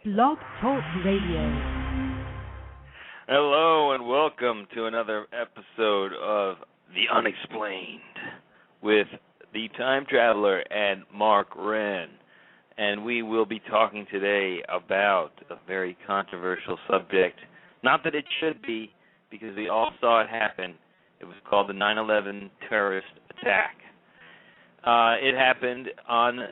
Blog Talk Radio. Hello and welcome to another episode of The Unexplained with the time traveler and Markren. And we will be talking today about a very controversial subject. Not that it should be, because we all saw it happen. It was called the 9/11 terrorist attack. It happened on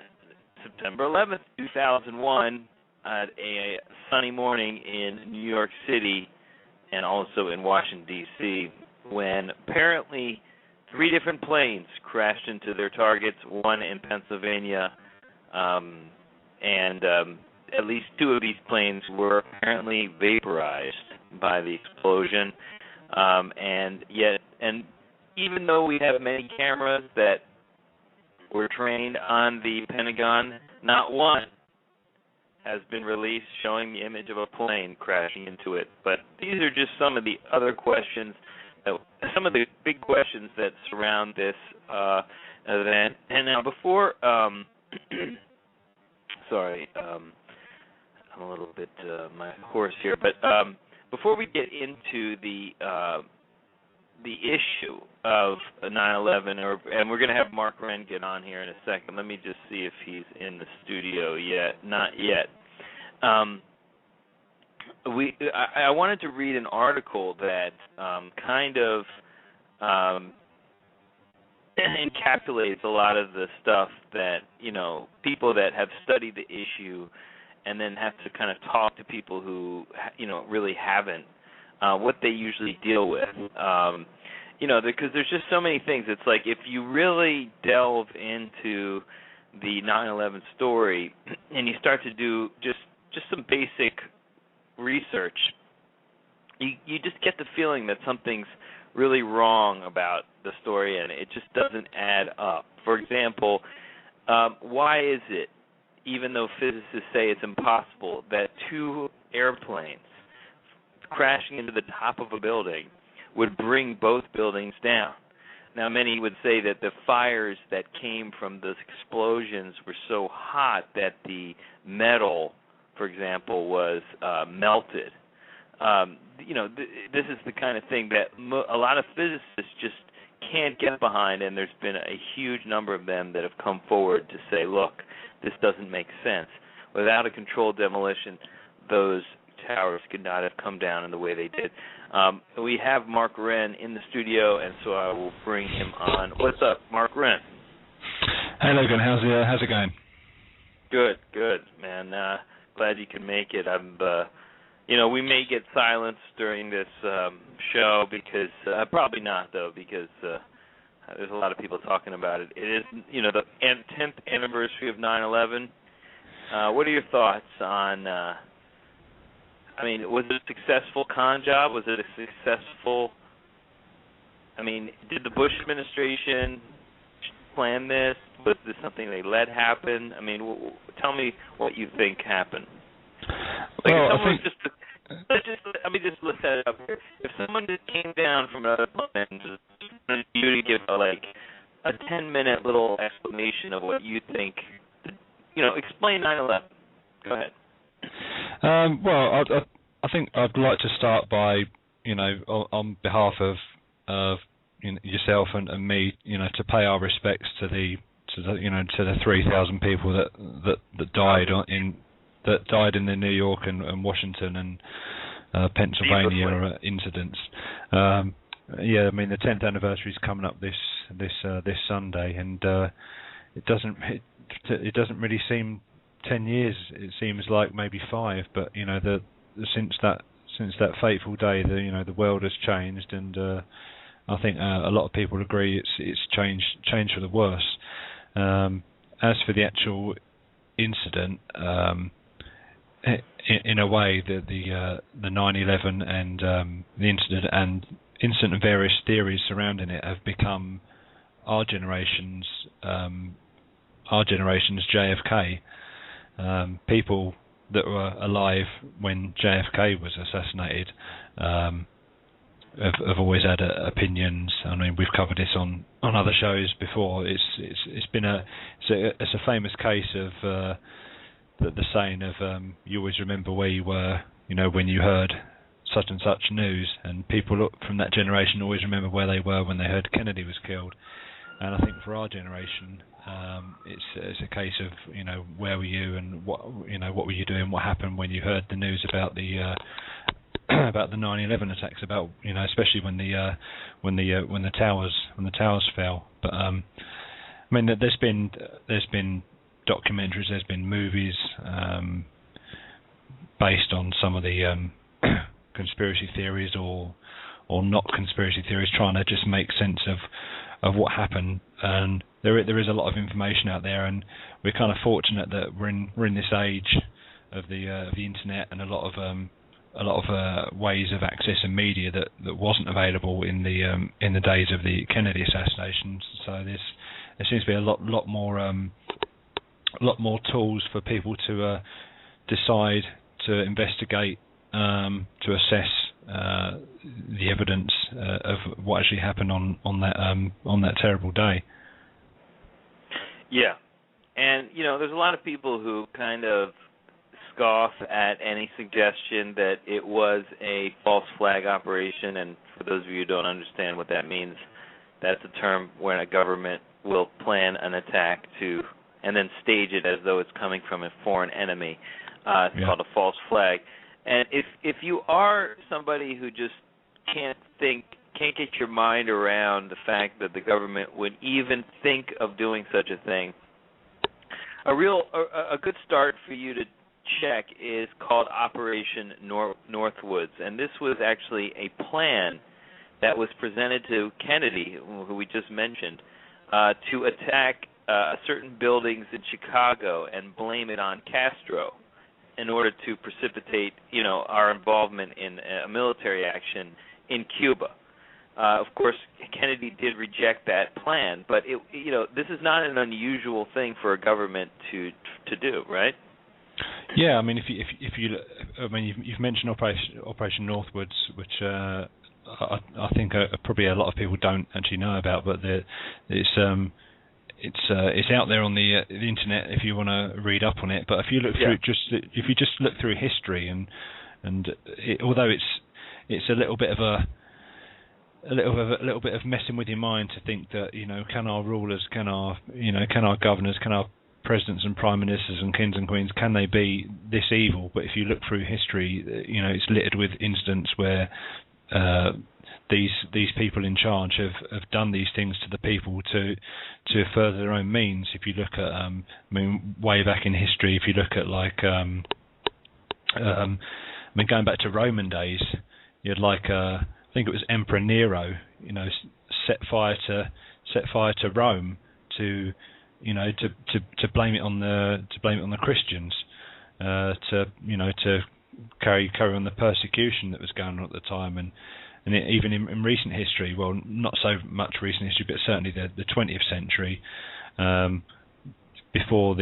September 11th, 2001, at a sunny morning in New York City and also in Washington, D.C., when apparently 3 different planes crashed into their targets, one in Pennsylvania, and at least 2 of these planes were apparently vaporized by the explosion. And even though we have many cameras that were trained on the Pentagon, not one has been released showing the image of a plane crashing into it. But these are just some of the other questions, some of the big questions that surround this event. And now before, sorry, I'm a little bit my horse here, but before we get into the issue of 9/11, and we're going to have Markren get on here in a second. Let me just see if he's in the studio yet. Not yet. I wanted to read an article that kind of encapsulates a lot of the stuff that, people that have studied the issue and then have to kind of talk to people who, really haven't, what they usually deal with. Because there's just so many things. It's like if you really delve into the 9/11 story and you start to do just some basic research, you just get the feeling that something's really wrong about the story and it just doesn't add up. For example, why is it, even though physicists say it's impossible, that 2 airplanes crashing into the top of a building would bring both buildings down? Now, many would say that the fires that came from those explosions were so hot that the metal, for example, was melted. This is the kind of thing that a lot of physicists just can't get behind, and there's been a huge number of them that have come forward to say, look, this doesn't make sense. Without a controlled demolition, those towers could not have come down in the way they did. We have Markren in the studio, and so I will bring him on. What's up, Markren? Hey, Logan. How's it going? Good, man. Glad you can make it. We may get silence during this show because probably not, though, because there's a lot of people talking about it. It is, the 10th anniversary of 9/11. What are your thoughts on? Was it a successful con job? Was it a successful? Did the Bush administration plan this? Was this something they let happen? Tell me what you think happened. Let's set it up here. If someone just came down from another planet and just wanted you to give a 10-minute little explanation of what you think, explain 9/11. Go ahead. I think I'd like to start by, on behalf of yourself and me, to pay our respects to the 3,000 people that died in the New York and Washington and Pennsylvania incidents. The 10th anniversary is coming up this Sunday, and it doesn't really seem 10 years. It seems like maybe 5, but since that fateful day, the world has changed, and I think a lot of people agree it's changed for the worse. As for the actual incident, in a way, the 9/11 and the incident and various theories surrounding it have become our generation's JFK. People that were alive when JFK was assassinated have always had opinions. We've covered this on other shows before. It's a famous case of the saying of you always remember where you were, when you heard such and such news, and people from that generation always remember where they were when they heard Kennedy was killed. And I think for our generation, it's a case of where were you and what were you doing, what happened when you heard the news about the about the 9/11 attacks, about especially when the towers fell. But I mean, there's been documentaries, there's been movies based on some of the conspiracy theories or not conspiracy theories, trying to just make sense of what happened. And there is a lot of information out there, and we're kind of fortunate that we're in this age of the internet, and a lot of ways of accessing media that wasn't available in the days of the Kennedy assassinations. So there seems to be a lot more tools for people to decide, to investigate, to assess the evidence of what actually happened on that terrible day. Yeah, and there's a lot of people who kind of scoff at any suggestion that it was a false flag operation. And for those of you who don't understand what that means, that's a term when a government will plan an attack and then stage it as though it's coming from a foreign enemy. It's called a false flag. And if you are somebody who just can't get your mind around the fact that the government would even think of doing such a thing, a good start for you to check is called Operation Northwoods, and this was actually a plan that was presented to Kennedy, who we just mentioned, to attack certain buildings in Chicago and blame it on Castro in order to precipitate, our involvement in a military action in Cuba. Of course, Kennedy did reject that plan, but this is not an unusual thing for a government to do, right? Yeah, I mean, if you've mentioned Operation Northwoods, which I think probably a lot of people don't actually know about, but it's out there on the internet if you want to read up on it. But if you look through if you just look through history and although it's a little bit of messing with your mind to think that can our rulers, can our governors, can our presidents and prime ministers and kings and queens, can they be this evil? But if you look through history, it's littered with incidents where these people in charge have done these things to the people to further their own means. If you look at way back in history, if you look at going back to Roman days, you had I think it was Emperor Nero, set fire to Rome to blame it on the Christians, to carry on the persecution that was going on at the time, and even in recent history, well, not so much recent history, but certainly the 20th century, before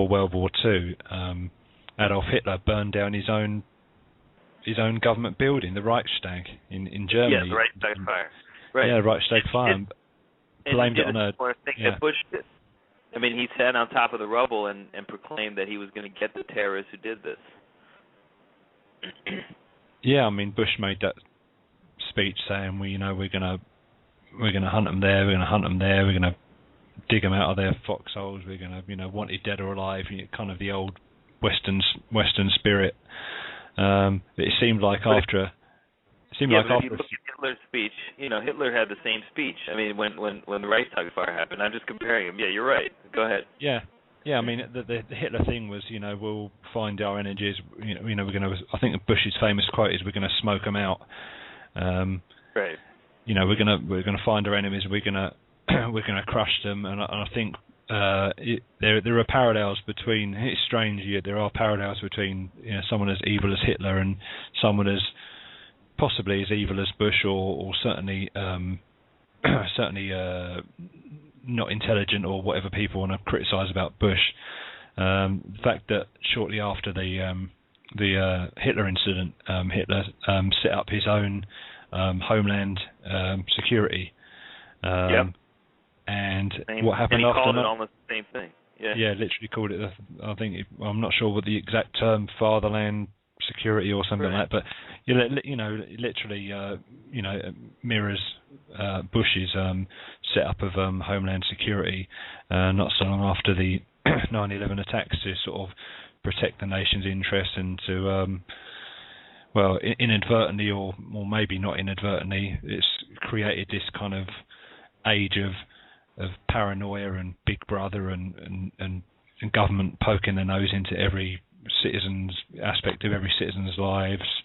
World War II, Adolf Hitler burned down his own government building, the Reichstag in Germany. Yeah, the Reichstag fire. Right. Yeah, the Reichstag fire. Blamed it on a thing that Bush did. I mean, he sat on top of the rubble and proclaimed that he was going to get the terrorists who did this. Yeah, I mean, Bush made that speech saying, we're going to hunt them there, we're going to hunt them there, we're going to dig them out of their foxholes, we're going to wanted dead or alive, kind of the old Western spirit. It seemed like after. If you look at Hitler's speech, Hitler had the same speech. I mean, when the Reichstag fire happened, I'm just comparing them. Yeah, you're right. Go ahead. Yeah. I mean, the Hitler thing was, we'll find our energies. We're going to. I think Bush's famous quote is, "We're going to smoke them out." Right. We're going to find our enemies. We're going to crush them. And I think there are parallels between. It's strange. There are parallels between someone as evil as Hitler and someone as possibly as evil as Bush, or certainly not intelligent, or whatever people want to criticise about Bush. The fact that shortly after the Hitler incident, Hitler set up his own homeland security. Yep. And what happened after that? And he called it that? almost the same thing. Yeah, literally called it. I'm not sure what the exact term, fatherland security or something like that. But literally, mirrors Bush's set up of Homeland Security not so long after the 9/11 attacks to sort of protect the nation's interests and to inadvertently or maybe not inadvertently, it's created this kind of age of paranoia and Big Brother and government poking their nose into every citizen's aspect of every citizen's lives.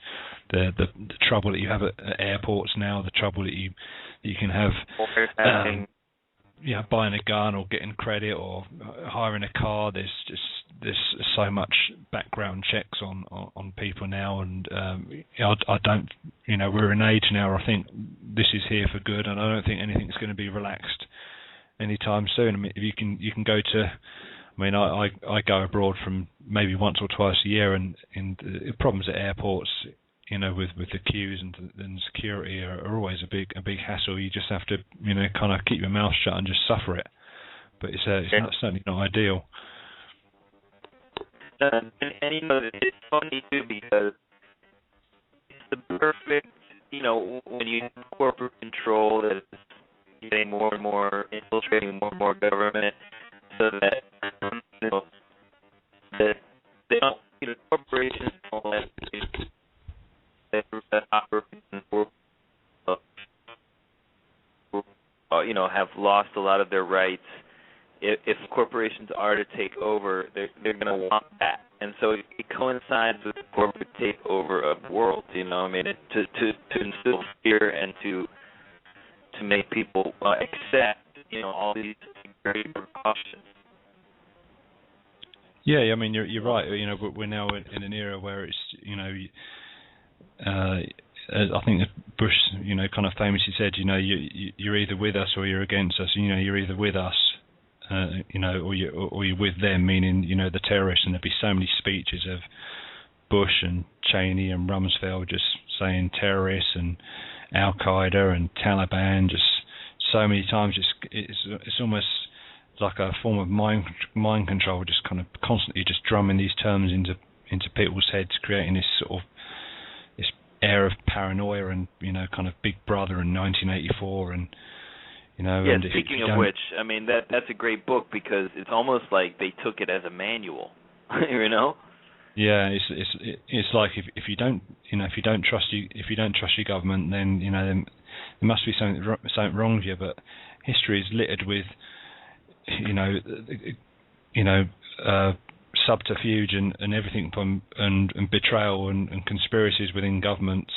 The trouble that you have at airports now, the trouble that you can have buying a gun or getting credit or hiring a car. There's so much background checks on people now, and I don't, we're in an age now where I think this is here for good, and I don't think anything's going to be relaxed anytime soon. I mean, if you can go to, I go abroad from maybe once or twice a year, and the problems at airports, with the queues and security are always a big hassle. You just have to, kind of keep your mouth shut and just suffer it. But it's certainly not ideal. And it's funny too because it's the perfect, when you have corporate control that is getting more and more, infiltrating more and more government, so that that they don't, corporations don't let that operations have lost a lot of their rights. If corporations are to take over, they're going to want that, and so it coincides with the corporate takeover of the world. To instill fear and to make people accept, all these great precautions. Yeah, you're right. We're now in an era where it's, I think Bush, kind of famously said, you're either with us or you're against us. You're either with us, or you're with them, meaning, the terrorists. And there'd be so many speeches of Bush and Cheney and Rumsfeld just saying terrorists and Al Qaeda and Taliban, just so many times. It's almost like a form of mind control, just kind of constantly just drumming these terms into people's heads, creating this sort of this air of paranoia and kind of Big Brother in 1984 and Yeah, and speaking of which, that's a great book because it's almost like they took it as a manual, Yeah, it's like if you don't trust your government, then there must be something wrong with you. But history is littered with subterfuge and everything from and betrayal and conspiracies within governments,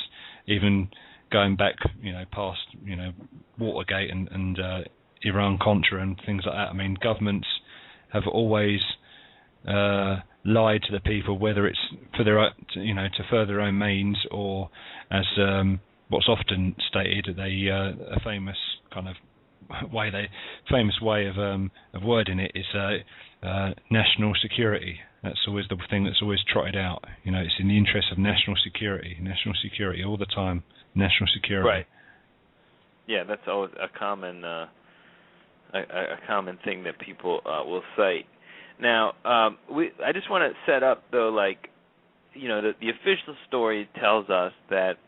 even going back past Watergate and Iran-Contra and things like that. Governments have always lied to the people, whether it's for their to further their own means or as what's often stated, a famous kind of way of wording it is national security. That's always the thing that's always trotted out. It's in the interest of national security all the time. National security. Right. Yeah, that's always a common thing that people will cite. Now, I just want to set up though, the official story tells us that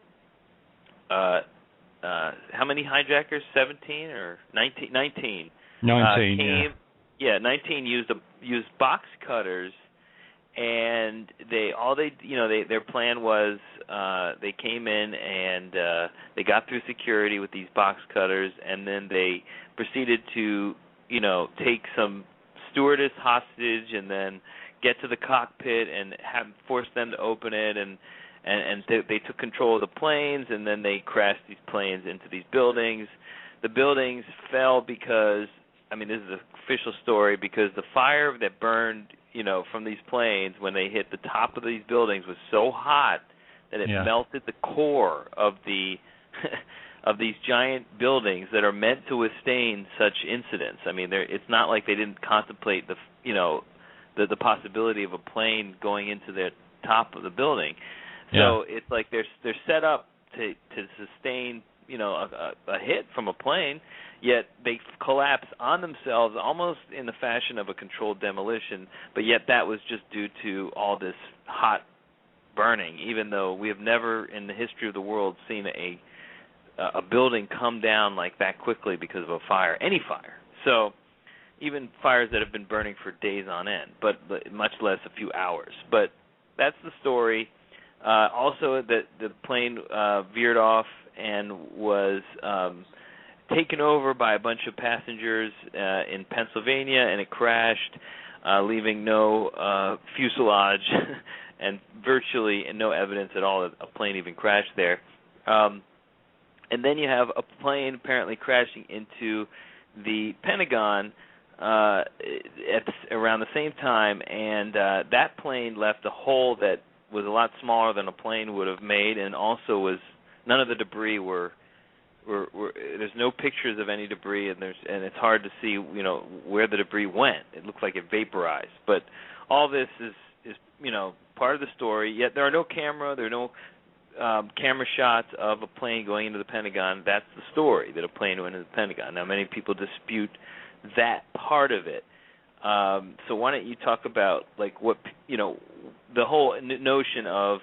how many hijackers? 17 or 19? 19. 19. Yeah, 19 used box cutters, and their plan was they came in and they got through security with these box cutters, and then they proceeded to take some stewardess hostage and then get to the cockpit and force them to open it, and they took control of the planes, and then they crashed these planes into these buildings. The buildings fell because, this is the official story, because the fire that burned, from these planes when they hit the top of these buildings was so hot that it melted the core of the of these giant buildings that are meant to withstand such incidents. It's not like they didn't contemplate the possibility of a plane going into the top of the building. So it's like they're set up to sustain a hit from a plane, yet they collapse on themselves almost in the fashion of a controlled demolition, but yet that was just due to all this hot burning, even though we have never in the history of the world seen a building come down like that quickly because of a fire, any fire. So even fires that have been burning for days on end, but much less a few hours. But that's the story. Also, the plane veered off and was taken over by a bunch of passengers in Pennsylvania, and it crashed, leaving no fuselage and virtually no evidence at all that a plane even crashed there. And then you have a plane apparently crashing into the Pentagon around the same time, and that plane left a hole that was a lot smaller than a plane would have made, and also was none of the debris were there's no pictures of any debris, and it's hard to see where the debris went. It looks like it vaporized, but all this is part of the story. Yet there are no camera shots of a plane going into the Pentagon. That's the story, that a plane went into the Pentagon. Now, many people dispute that part of it. So why don't you talk about what the whole notion of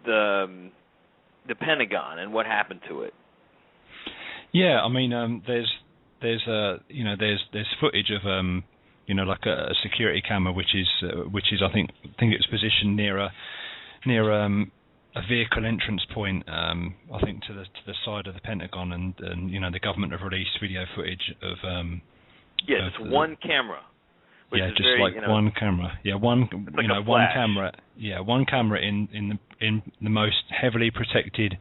the Pentagon and what happened to it? Yeah, I mean, there's footage of like a security camera, which is I think it's positioned near a vehicle entrance point, I think to the side of the Pentagon, and the government have released video footage of it's one camera. Yeah, just one camera. Yeah, one camera. Yeah, one camera in the most heavily protected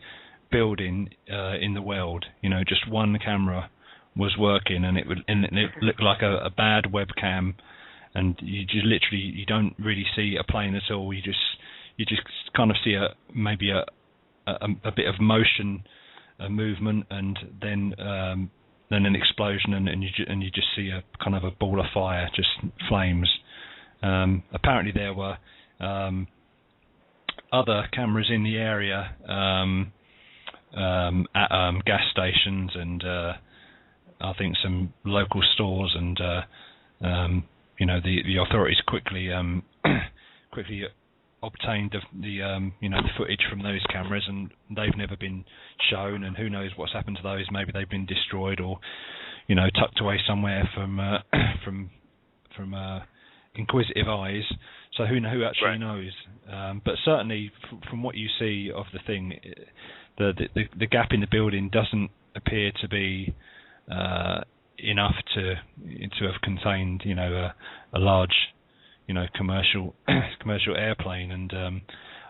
building in the world. Just one camera was working, and it looked like a bad webcam, and you don't really see a plane at all. You just kind of see maybe a bit of motion, a movement, and then an explosion, and you just see a kind of a ball of fire, just flames. Apparently there were other cameras in the area at gas stations, and I think some local stores, and the authorities quickly obtained the footage from those cameras, and they've never been shown, and who knows what's happened to those. Maybe they've been destroyed or tucked away somewhere from inquisitive eyes. So who actually knows? But certainly from what you see of the thing, the gap in the building doesn't appear to be enough to have contained a large commercial airplane, and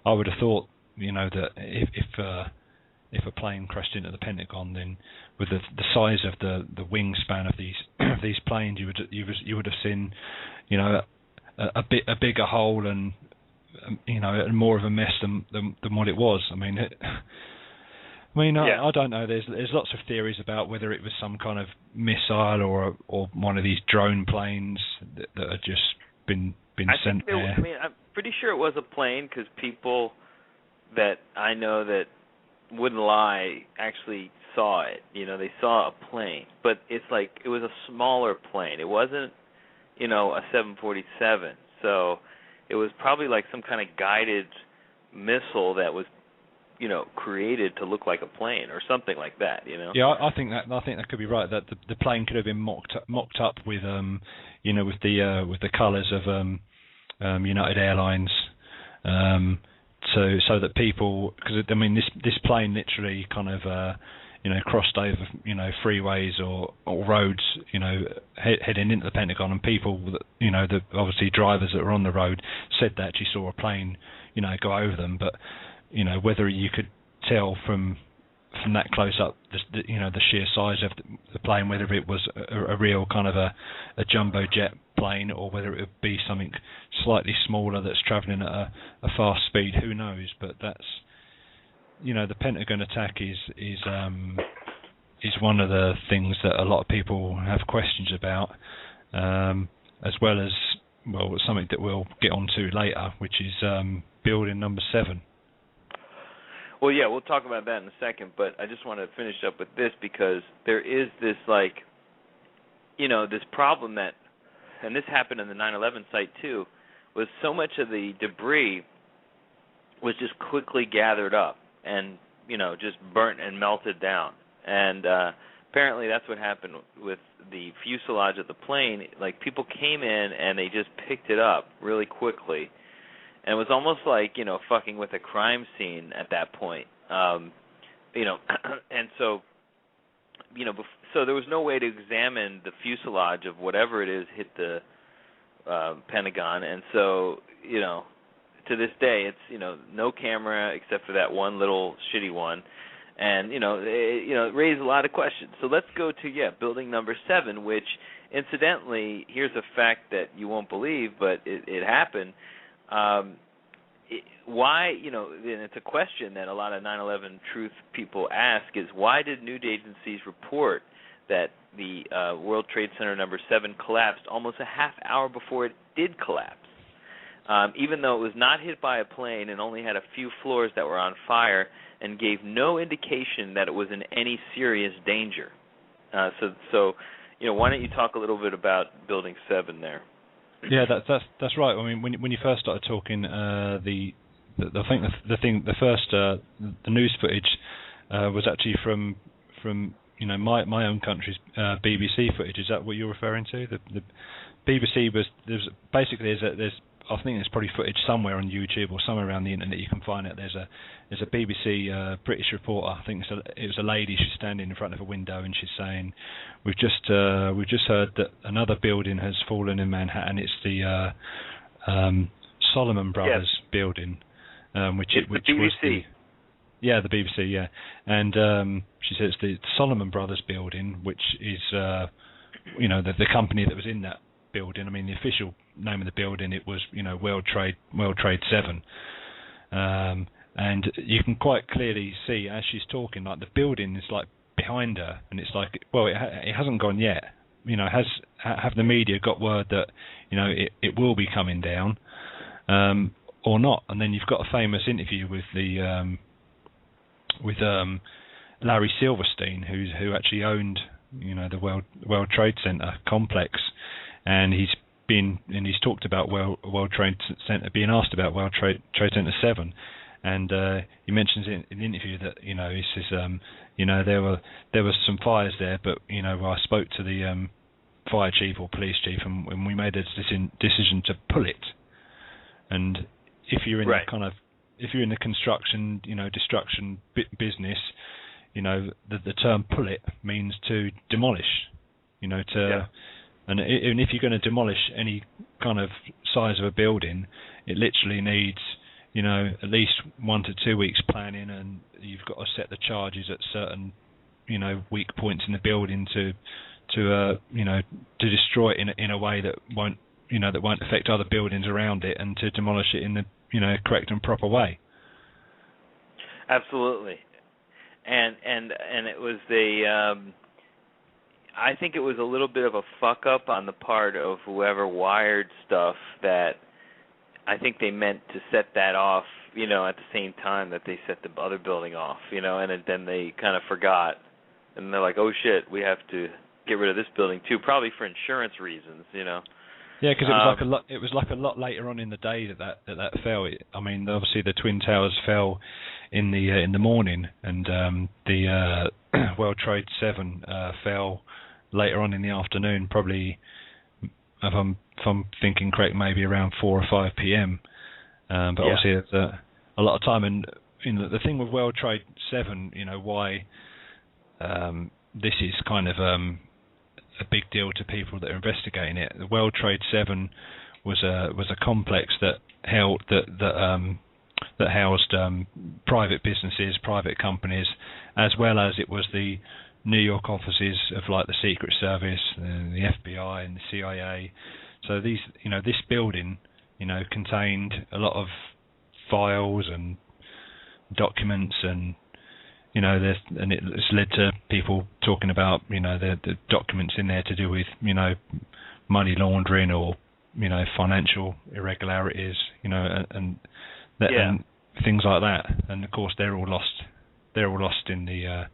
I would have thought that if a plane crashed into the Pentagon, then with the size of the wingspan of these planes, you would have seen a bigger hole, and more of a mess than what it was. I don't know. There's lots of theories about whether it was some kind of missile or one of these drone planes that had just been sent there. I'm pretty sure it was a plane, because people that I know that wouldn't lie actually saw it. They saw a plane, but it's like it was a smaller plane. It wasn't, a 747. So it was probably like some kind of guided missile that was, created to look like a plane or something like that. Yeah, I think that could be right. That the plane could have been mocked up with with the colours of United Airlines, so that people, because this plane literally kind of crossed over freeways or roads heading into the Pentagon, and people the obviously drivers that were on the road said they actually saw a plane go over them, but whether you could tell from that close up the sheer size of the plane, whether it was a real kind of a jumbo jet plane, or whether it would be something slightly smaller that's travelling at a fast speed, who knows? But that's the Pentagon attack is one of the things that a lot of people have questions about, as well as something that we'll get onto later, which is building number 7. Well, yeah, we'll talk about that in a second, but I just want to finish up with this because there is this, like, this problem that, and this happened in the 9/11 site too, was so much of the debris was just quickly gathered up and, just burnt and melted down. And apparently that's what happened with the fuselage of the plane. Like, people came in and they just picked it up really quickly. And it was almost like, fucking with a crime scene at that point. And so, so there was no way to examine the fuselage of whatever it is hit the Pentagon. And so, to this day, it's, no camera except for that one little shitty one. And, it raised a lot of questions. So let's go to, building number 7, which, incidentally, here's a fact that you won't believe, but it happened. Why, and it's a question that a lot of 9/11 truth people ask, is why did news agencies report that the World Trade Center number 7 collapsed almost a half hour before it did collapse? Even though it was not hit by a plane and only had a few floors that were on fire and gave no indication that it was in any serious danger. So why don't you talk a little bit about Building 7 there? Yeah, that's right. I mean, when you first started talking, the news footage was actually from my own country's BBC footage. Is that what you're referring to? The BBC there's I think there's probably footage somewhere on YouTube or somewhere around the internet you can find it. There's a BBC British reporter. I think it was a lady. She's standing in front of a window and she's saying, "We've just heard that another building has fallen in Manhattan. It's the Solomon Brothers building, which the BBC. Was the BBC, yeah." And she says the Solomon Brothers building, which is the company that was in that building. I mean, the official name of the building, it was World Trade 7, and you can quite clearly see as she's talking, like the building is like behind her, and it's like, well, it hasn't gone yet. Have the media got word that it will be coming down or not? And then you've got a famous interview with Larry Silverstein, who actually owned the World Trade Center complex. And he's talked about World Trade Center, being asked about World Trade Center 7, and he mentions in the interview that he says there were some fires there, but I spoke to the fire chief or police chief, and we made a decision to pull it. And if you're in if you're in the construction destruction business, the term pull it means to demolish, And if you're going to demolish any kind of size of a building, it literally needs, at least 1 to 2 weeks planning, and you've got to set the charges at certain, weak points in the building to destroy it in a way that won't affect other buildings around it, and to demolish it in the correct and proper way. Absolutely, and it was I think it was a little bit of a fuck up on the part of whoever wired stuff, that I think they meant to set that off, at the same time that they set the other building off, and then they kind of forgot, and they're like, oh shit, we have to get rid of this building too, probably for insurance reasons, Yeah, because it was like a lot later on in the day that fell. I mean, obviously the Twin Towers fell in the morning, and the World Trade 7 fell later on in the afternoon, probably, if I'm thinking correct, maybe around 4 or 5 p.m. But obviously it's a lot of time. And the thing with World Trade 7, why this is kind of a big deal to people that are investigating it. The World Trade 7 was a complex that housed private businesses, private companies, as well as it was the New York offices of like the Secret Service, and the FBI, and the CIA. So this building, contained a lot of files and documents, and it's led to people talking about the documents in there to do with money laundering or financial irregularities, and things like that. And of course, they're all lost. They're all lost in the.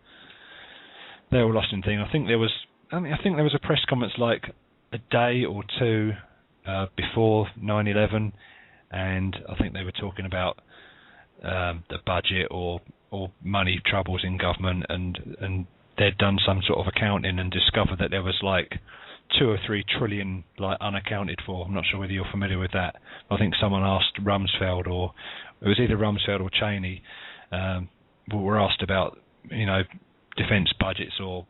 They're all lost in thing. I think there was a press conference like a day or two before 9/11, and I think they were talking about the budget or money troubles in government, and they'd done some sort of accounting and discovered that there was like 2 or 3 trillion like unaccounted for. I'm not sure whether you're familiar with that. I think someone asked Rumsfeld, or it was either Rumsfeld or Cheney, were asked about defence budgets or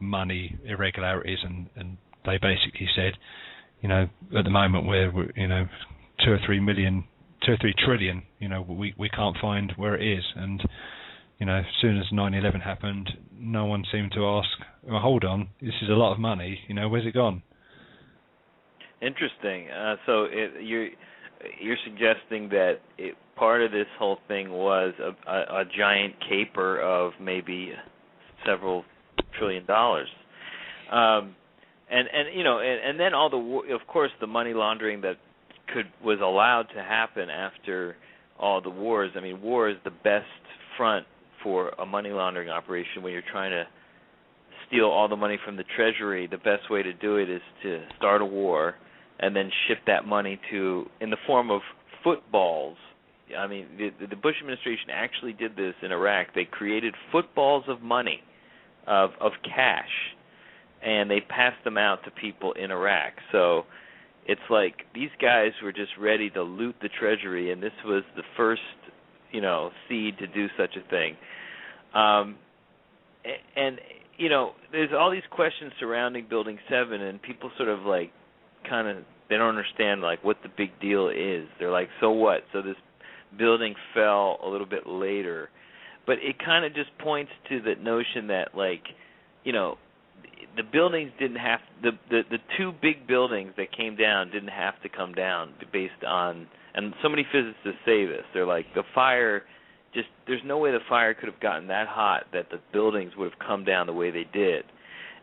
money irregularities, and they basically said, at the moment we're 2 or 3 trillion, we can't find where it is. And as soon as 9/11 happened, no one seemed to ask, well, hold on, this is a lot of money, where's it gone? Interesting. So you're suggesting that part of this whole thing was a giant caper of maybe several $1 trillion, and then all of course the money laundering that was allowed to happen after all the wars. I mean, war is the best front for a money laundering operation. When you're trying to steal all the money from the Treasury, the best way to do it is to start a war and then ship that money in the form of footballs. I mean, the Bush administration actually did this in Iraq. They created footballs of money, of cash, and they passed them out to people in Iraq. So it's like these guys were just ready to loot the Treasury, and this was the first, seed to do such a thing. And there's all these questions surrounding Building 7, and people sort of like they don't understand like what the big deal is. They're like, so what? So this building fell a little bit later, but it kind of just points to the notion that the buildings didn't have the 2 big buildings that came down didn't have to come down based on, and so many physicists say this. They're like, the fire there's no way the fire could have gotten that hot that the buildings would have come down the way they did.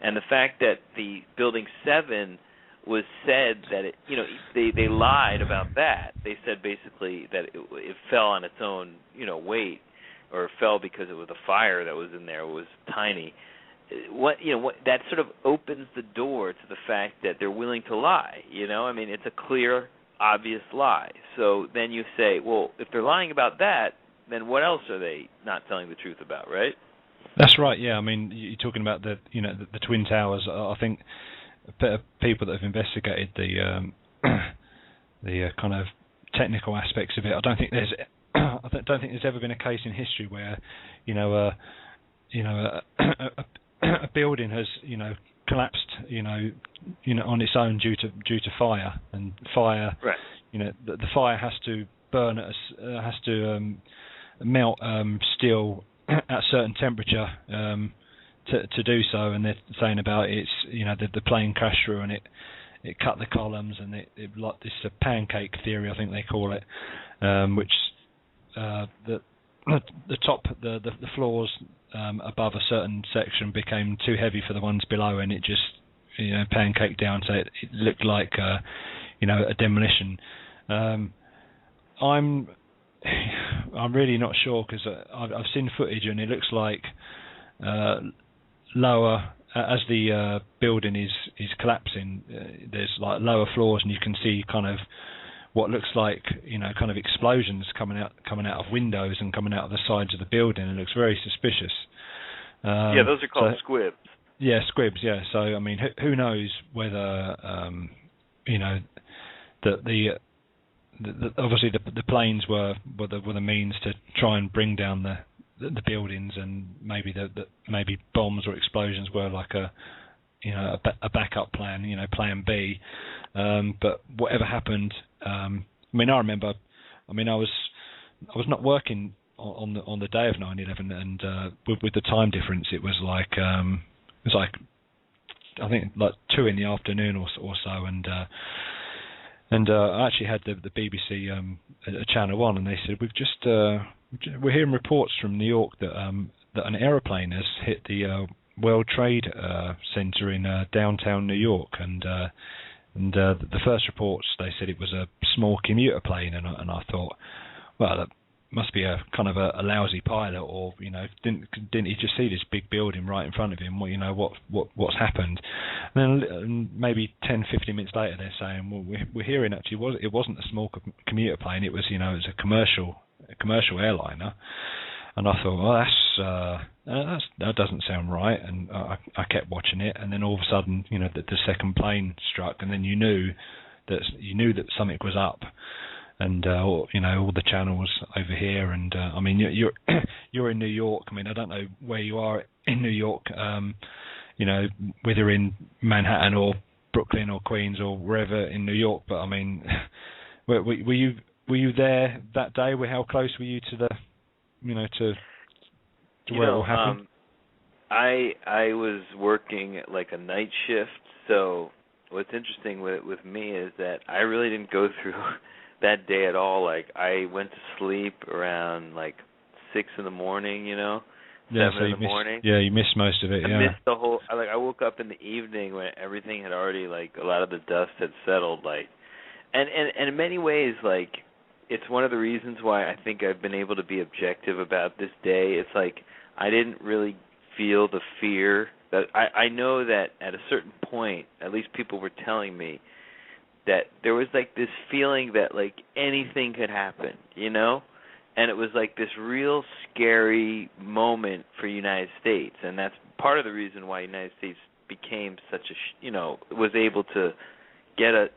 And the fact that the Building 7 was said that they lied about that. They said basically that it fell on its own weight, or it fell because it was the fire that was in there was tiny. What that sort of opens the door to the fact that they're willing to lie. I mean, it's a clear, obvious lie. So then you say, well, if they're lying about that, then what else are they not telling the truth about, right? That's right. Yeah, I mean, you're talking about the Twin Towers. I think people that have investigated the kind of technical aspects of it, I don't think there's ever been a case in history where a building has collapsed on its own due to fire, and fire, right. The fire has to burn has to melt steel at a certain temperature to do so, and they're saying about it's the plane crashed through and it cut the columns, and it like this pancake theory, I think they call it, which the top the floors above a certain section became too heavy for the ones below, and it just pancaked down, so it looked like a demolition. I'm really not sure, because I've seen footage and it looks like lower as the building is collapsing. There's like lower floors, and you can see kind of what looks like kind of explosions coming out of windows and coming out of the sides of the building. It looks very suspicious. Yeah, those are called squibs. Yeah, squibs. Yeah. So I mean, who knows whether obviously the planes were the means to try and bring down the buildings, and maybe maybe bombs or explosions were like a backup plan, plan B. But whatever happened, I mean, I remember, I was not working on the day of 9/11, and with the time difference, it was like I think like 2 in the afternoon or so, and I actually had the BBC Channel 1, and they said we're hearing reports from New York that an aeroplane has hit the World Trade Center in downtown New York, and the first reports, they said it was a small commuter plane, and I thought, well, must be a kind of a lousy pilot, or didn't he just see this big building right in front of him? What's happened? And then maybe 10, 15 minutes later, they're saying, well, we're hearing actually it wasn't a small commuter plane. It was it was a commercial airliner. And I thought, well, that doesn't sound right. And I kept watching it, and then all of a sudden, the second plane struck, and then you knew that something was up. And all the channels over here, and I mean, you're in New York. I mean, I don't know where you are in New York. Whether in Manhattan or Brooklyn or Queens or wherever in New York. But I mean, were you there that day? How close were you to the to where it all happened? I was working like a night shift, so what's interesting with me is that I really didn't go through that day at all. Like, I went to sleep around like 6 in the morning, 7 in the morning. Yeah, you missed most of it. I missed the whole. I woke up in the evening when everything had already, like, a lot of the dust had settled. Like, and in many ways, like, it's one of the reasons why I think I've been able to be objective about this day. It's like I didn't really feel the fear. That I know that at a certain point, at least people were telling me, that there was like this feeling that like anything could happen, and it was like this real scary moment for United States, and that's part of the reason why United States became such a was able to get a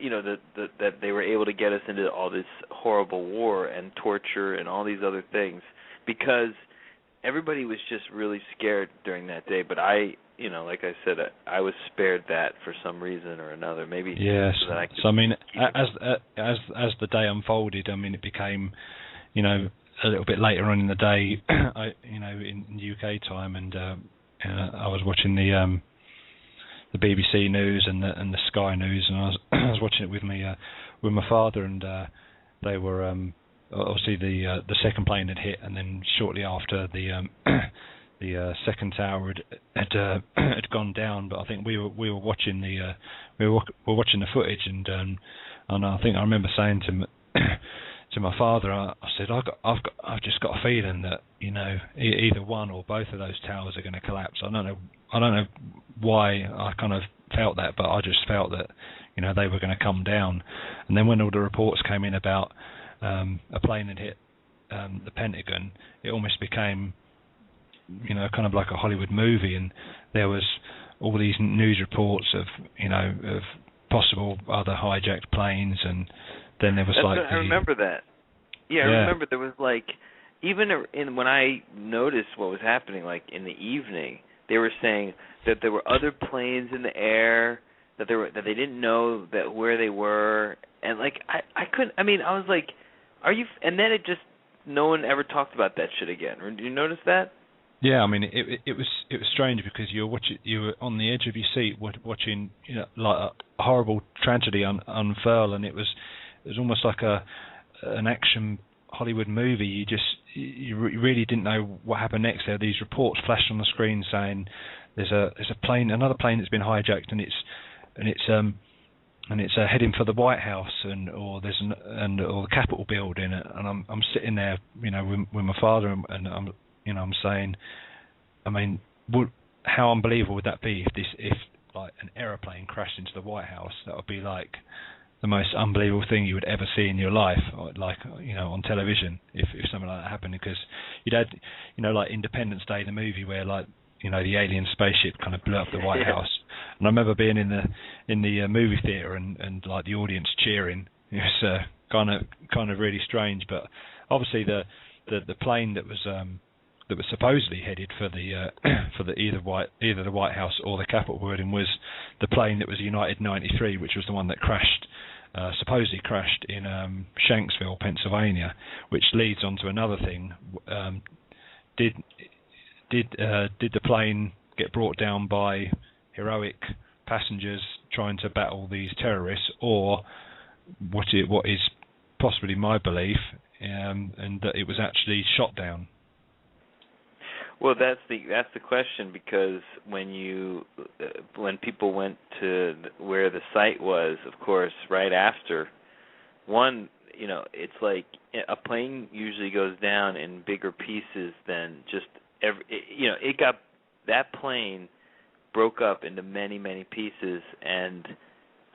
that they were able to get us into all this horrible war and torture and all these other things, because everybody was just really scared during that day. But like I said, I was spared that for some reason or another. Maybe yes. So I mean, as the day unfolded, I mean, it became, a little bit later on in the day, in UK time, and I was watching the BBC News and the Sky News, and I was watching it with my father, and they were obviously the second plane had hit, and then shortly after the second tower had gone down. But I think we were watching watching the footage, and I think I remember saying to my father, I said, I've just got a feeling that either one or both of those towers are going to collapse. I don't know why I kind of felt that, but I just felt that they were going to come down. And then when all the reports came in about a plane had hit the Pentagon, it almost became kind of like a Hollywood movie, and there was all these news reports of possible other hijacked planes, and then there was I remember that. Yeah, I remember there was like, even when I noticed what was happening, like in the evening, they were saying that there were other planes in the air, that they didn't know that where they were, and like I couldn't. I mean, I was like, are you? And then no one ever talked about that shit again. Did you notice that? Yeah, I mean, it was strange because you were on the edge of your seat watching like a horrible tragedy unfurl, and it was almost like an action Hollywood movie. You really didn't know what happened next. There, these reports flashed on the screen saying there's another plane that's been hijacked, and it's heading for the White House, or the Capitol building, and I'm sitting there, with my father, and I'm saying, I mean, how unbelievable would that be if like an aeroplane crashed into the White House? That would be like the most unbelievable thing you would ever see in your life, like on television, if something like that happened. Because you'd had like Independence Day, the movie, where like the alien spaceship kind of blew up the White House, and I remember being in the movie theater and like the audience cheering. It was kind of really strange. But obviously the plane that was supposedly headed for either the White House or the Capitol building was the plane that was United 93, which was the one that supposedly crashed in Shanksville, Pennsylvania, which leads on to another thing. Did the plane get brought down by heroic passengers trying to battle these terrorists, or what is possibly my belief, and that it was actually shot down? Well, that's the question, because when people went to where the site was, of course, right after, one, it's like a plane usually goes down in bigger pieces than just that plane broke up into many, many pieces, and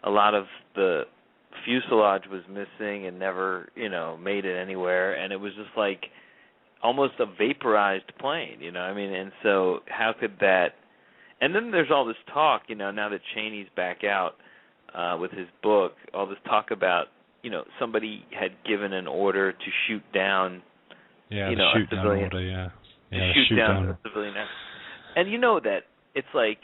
a lot of the fuselage was missing and never, made it anywhere, and it was just like almost a vaporized plane, and so how could that, and then there's all this talk, now that Cheney's back out with his book, all this talk about, somebody had given an order to shoot down, the a civilian, order, to shoot down a civilian, and that it's like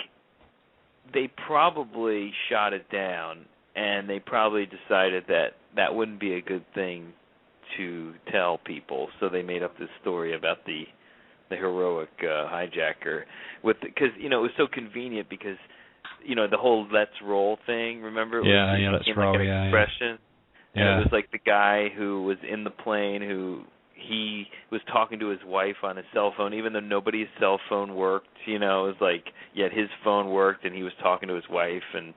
they probably shot it down, and they probably decided that that wouldn't be a good thing to tell people, so they made up this story about the heroic hijacker, because it was so convenient because the whole "let's roll" thing. Remember? Let's roll. Like an expression. Yeah. And it was like the guy who was in the plane who he was talking to his wife on his cell phone, even though nobody's cell phone worked. It was like yet his phone worked, and he was talking to his wife, and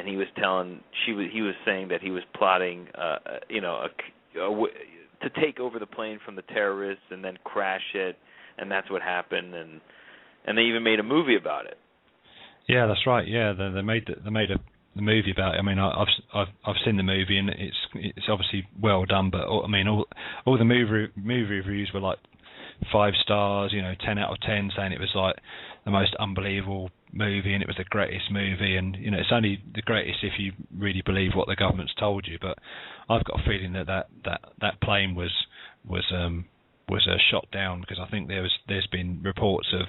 he was he was saying that he was plotting, to take over the plane from the terrorists and then crash it, and that's what happened, and they even made a movie about it. Yeah, that's right. Yeah, they made the movie about it. I mean, I've seen the movie, and it's obviously well done. But all the movie reviews were like 5 stars, 10 out of 10, saying it was like the most unbelievable movie, and it was the greatest movie. And it's only the greatest if you really believe what the government's told you. But I've got a feeling that plane was shot down, because I think there's been reports of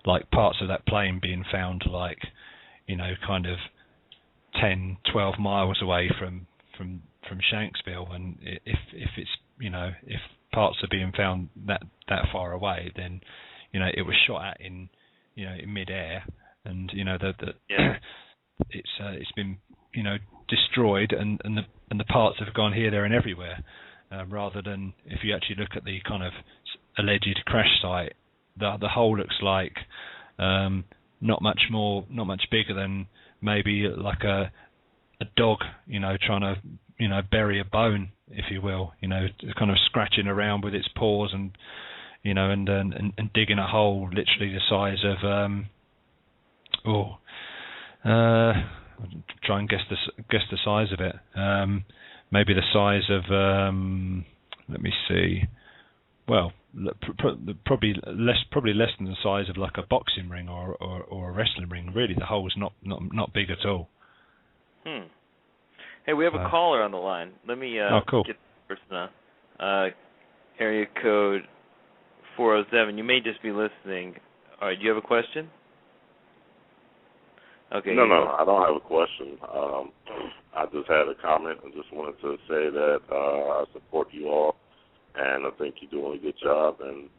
like parts of that plane being found like kind of 10, 12 miles away from Shanksville, and if it's if parts are being found that far away, then it was shot at in mid-air, and it's been destroyed, and the parts have gone here, there, and everywhere. Rather than if you actually look at the kind of alleged crash site, the hole looks like not much bigger than maybe like a dog, trying to bury a bone, if you will, kind of scratching around with its paws and and digging a hole literally the size of try and guess the size of it. Maybe the size of let me see. Well, probably less than the size of like a boxing ring or a wrestling ring. Really, the hole is not big at all. Hey, we have a caller on the line. Let me cool. get the person on. Area code 407. You may just be listening. All right, do you have a question? Okay. No, I don't have a question. I just had a comment and just wanted to say that I support you all, and I think you're doing a good job, and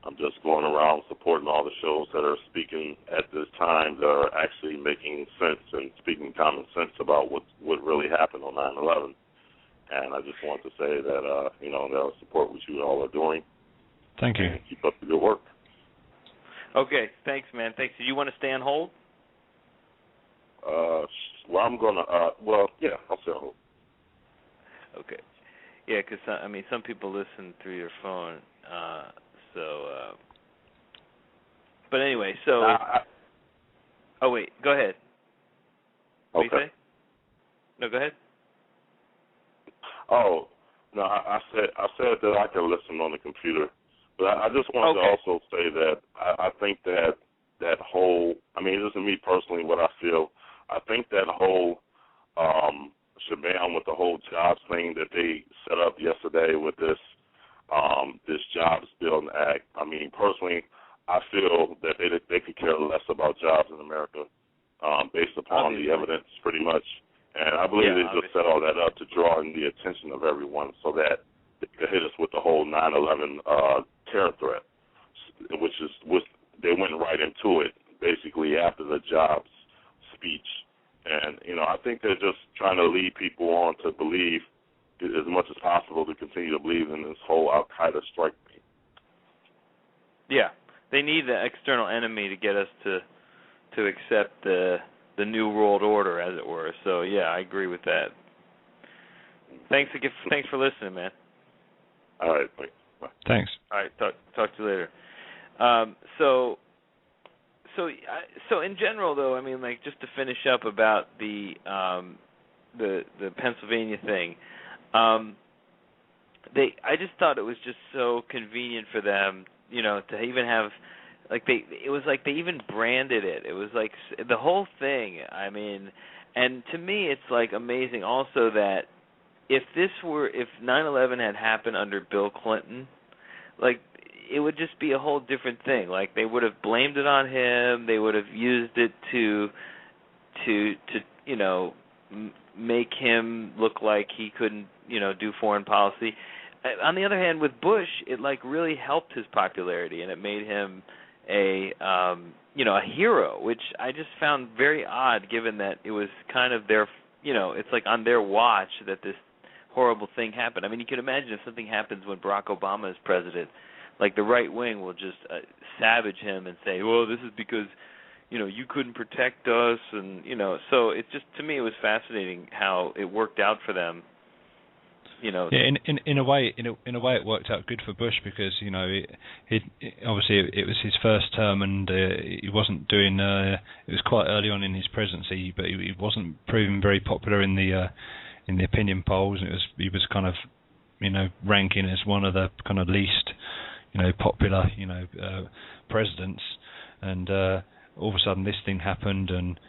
I'm just going around supporting all the shows that are speaking at this time that are actually making sense and speaking common sense about what really happened on 9/11. And I just want to say that, that I support what you all are doing. Thank you. And keep up the good work. Okay, thanks, man. Thanks. Do you want to stay on hold? Well, I'm going to, yeah, I'll stay on hold. Okay. Yeah, because, some people listen through your phone, but anyway, so... oh, wait, go ahead. What do you say? No, go ahead. Oh, no, I said that I can listen on the computer, but I just wanted to also say that I think that whole, it isn't me personally what I feel, I think that whole shebang with the whole jobs thing that they set up yesterday with this Jobs Building Act, personally, I feel that they could care less about jobs in America based upon the evidence pretty much. And I believe they just set all that up to draw in the attention of everyone so that they could hit us with the whole 9/11 terror threat, which they went right into it basically after the jobs speech. And, I think they're just trying to lead people on to believe as much as possible to continue to believe in this whole Al-Qaeda strike thing. Yeah, they need the external enemy to get us to accept the New World Order, as it were. So, yeah, I agree with that. Thanks for listening, man. All right, thanks. Bye. Thanks. All right, talk to you later. So in general, though, I mean, like, just to finish up about the Pennsylvania thing, I just thought it was just so convenient for them, to even have, like, it was like they even branded it. It was like the whole thing. I mean, and to me, it's like amazing also that if 9/11 had happened under Bill Clinton, like, it would just be a whole different thing. Like, they would have blamed it on him. They would have used it to make him look like he couldn't, do foreign policy. On the other hand, with Bush, it like really helped his popularity, and it made him a hero, which I just found very odd, given that it was kind of their, it's like on their watch that this horrible thing happened. I mean, you can imagine if something happens when Barack Obama is president, like the right wing will just savage him and say, well, this is because, you couldn't protect us, and, so it's just, to me, it was fascinating how it worked out for them. Yeah, in a way it worked out good for Bush because obviously it was his first term and he wasn't doing. It was quite early on in his presidency, but he wasn't proving very popular in the opinion polls. And he was kind of ranking as one of the kind of least popular presidents, and all of a sudden this thing happened and.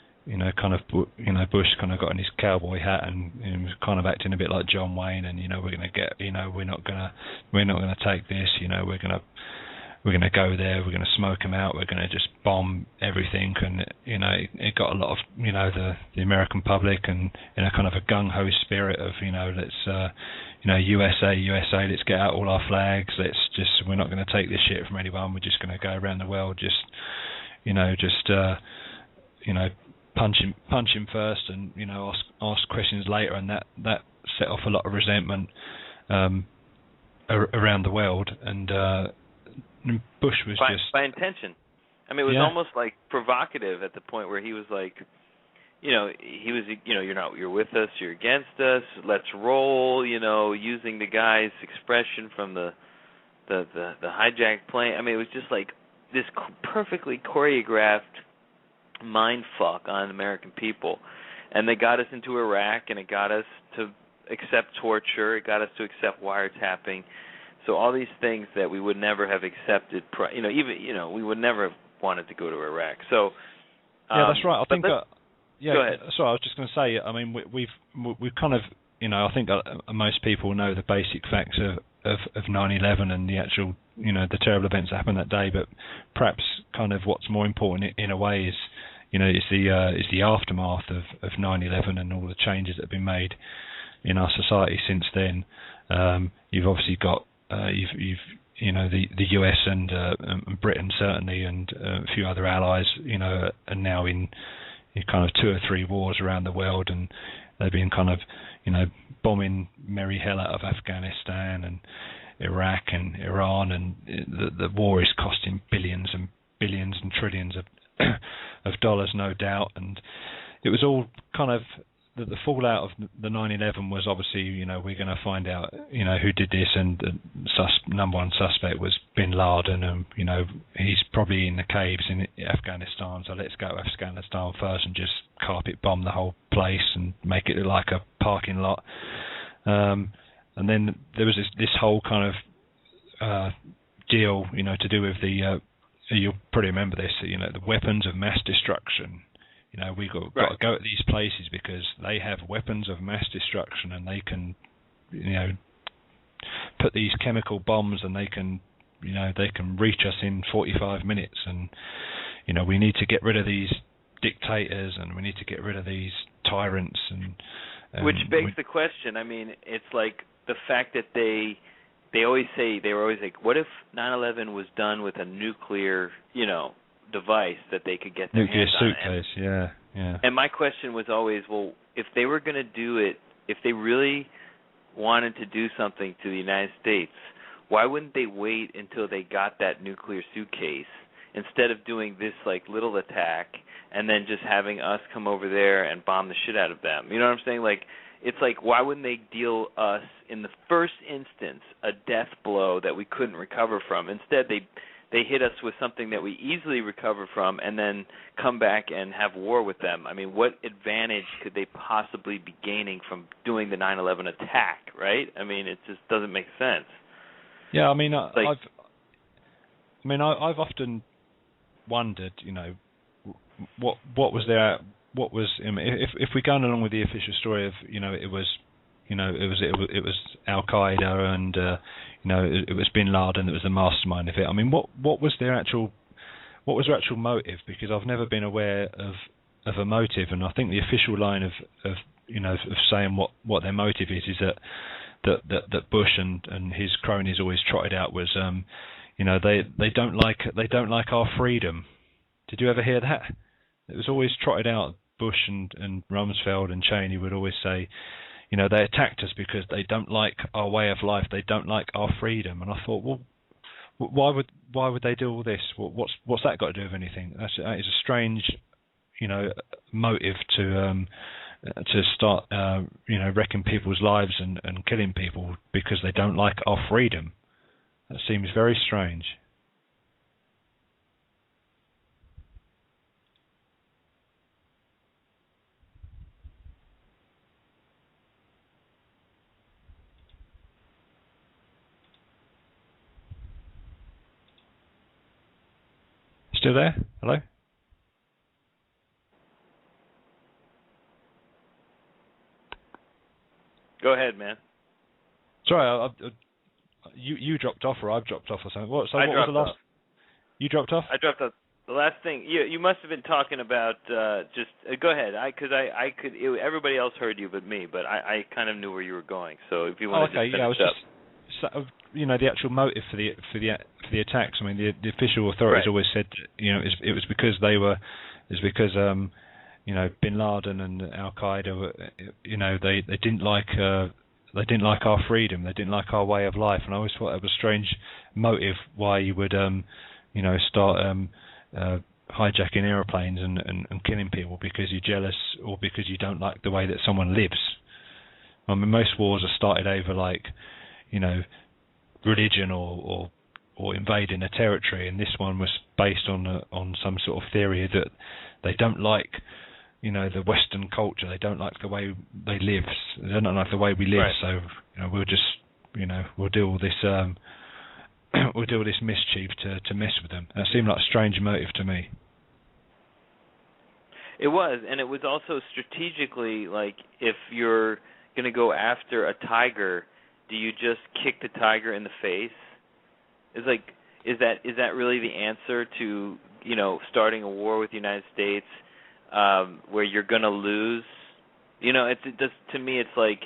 Bush kind of got in his cowboy hat and was kind of acting a bit like John Wayne, and we're going to get, we're not going to take this, we're going to go there, we're going to smoke them out, we're going to just bomb everything, and it got a lot of the American public and in a kind of a gung ho spirit of let's USA, let's get out all our flags, we're not going to take this shit from anyone, we're just going to go around the world, punch him first, and ask questions later, and that set off a lot of resentment around the world. And Bush was by intention. I mean, it was almost like provocative at the point where he was like, he was, you're with us, you're against us, let's roll. Using the guy's expression from the hijacked plane. I mean, it was just like this perfectly choreographed mind fuck on American people, and they got us into Iraq, and it got us to accept torture, it got us to accept wiretapping, so all these things that we would never have accepted, we would never have wanted to go to Iraq. So that's right. I think go ahead. Sorry, I was just going to say. I mean, we've kind of, I think most people know the basic facts of 9/11 and the actual, the terrible events that happened that day, but perhaps kind of what's more important in a way is, is the aftermath of 9/11 and all the changes that have been made in our society since then. You've obviously got the US and Britain certainly, and a few other allies, are now in kind of 2 or 3 wars around the world, and they've been kind of bombing merry hell out of Afghanistan and Iraq and Iran, and the war is costing billions and billions and trillions of dollars, no doubt. And it was all kind of the fallout of the 9/11 was obviously, we're going to find out, who did this, and the number one suspect was Bin Laden, and he's probably in the caves in Afghanistan. So let's go to Afghanistan first and just carpet bomb the whole place and make it look like a parking lot. And then there was this whole kind of deal, to do with the. You'll probably remember this. The weapons of mass destruction. We've got to go at these places because they have weapons of mass destruction, and they can, put these chemical bombs, and they can reach us in 45 minutes, and we need to get rid of these dictators, and we need to get rid of these tyrants, and which begs the question. I mean, it's like the fact that they always say, they were always like, what if 9/11 was done with a nuclear, device that they could get their nuclear hands on? suitcase, yeah. And my question was always, well, if they were going to do it, if they really wanted to do something to the United States, why wouldn't they wait until they got that nuclear suitcase instead of doing this like little attack and then just having us come over there and bomb the shit out of them? You know what I'm saying? Like, it's like, why wouldn't they deal us in the first instance a death blow that we couldn't recover from? Instead, they hit us with something that we easily recover from, and then come back and have war with them. I mean, what advantage could they possibly be gaining from doing the 9/11 attack? Right? I mean, it just doesn't make sense. Yeah, I mean, I've often wondered, what was there. What was, if we're going along with the official story of, it was Al Qaeda and it was Bin Laden that was the mastermind of it. I mean, what was their actual motive? Because I've never been aware of a motive, and I think the official line of saying what their motive is that Bush and his cronies always trotted out was they don't like our freedom. Did you ever hear that? It was always trotted out. Bush and Rumsfeld and Cheney would always say, they attacked us because they don't like our way of life. They don't like our freedom. And I thought, well, why would they do all this? What's that got to do with anything? That is a strange, motive to start, wrecking people's lives and killing people because they don't like our freedom. That seems very strange. Still there? Hello? Go ahead, man. Sorry, you dropped off, or I've dropped off, or something. What was the last? Off. You dropped off? I dropped off. The last thing you must have been talking about. Just go ahead. Everybody else heard you but me, but I kind of knew where you were going. So if you want to just finish up. The actual motive for the attacks. I mean, the official authorities always said, it was because Bin Laden and Al Qaeda, they didn't like our freedom. They didn't like our way of life, and I always thought that was a strange motive why you would start hijacking airplanes and killing people because you're jealous or because you don't like the way that someone lives. I mean, most wars are started over religion or invading a territory, and this one was based on some sort of theory that they don't like the Western culture. They don't like the way they live. They don't like the way we live. Right. So we'll just we'll do all this mischief to mess with them. That seemed like a strange motive to me. It was, and it was also strategically like, if you're going to go after a tiger, do you just kick the tiger in the face? Is that really the answer to starting a war with the United States where you're going to lose? To me it's like,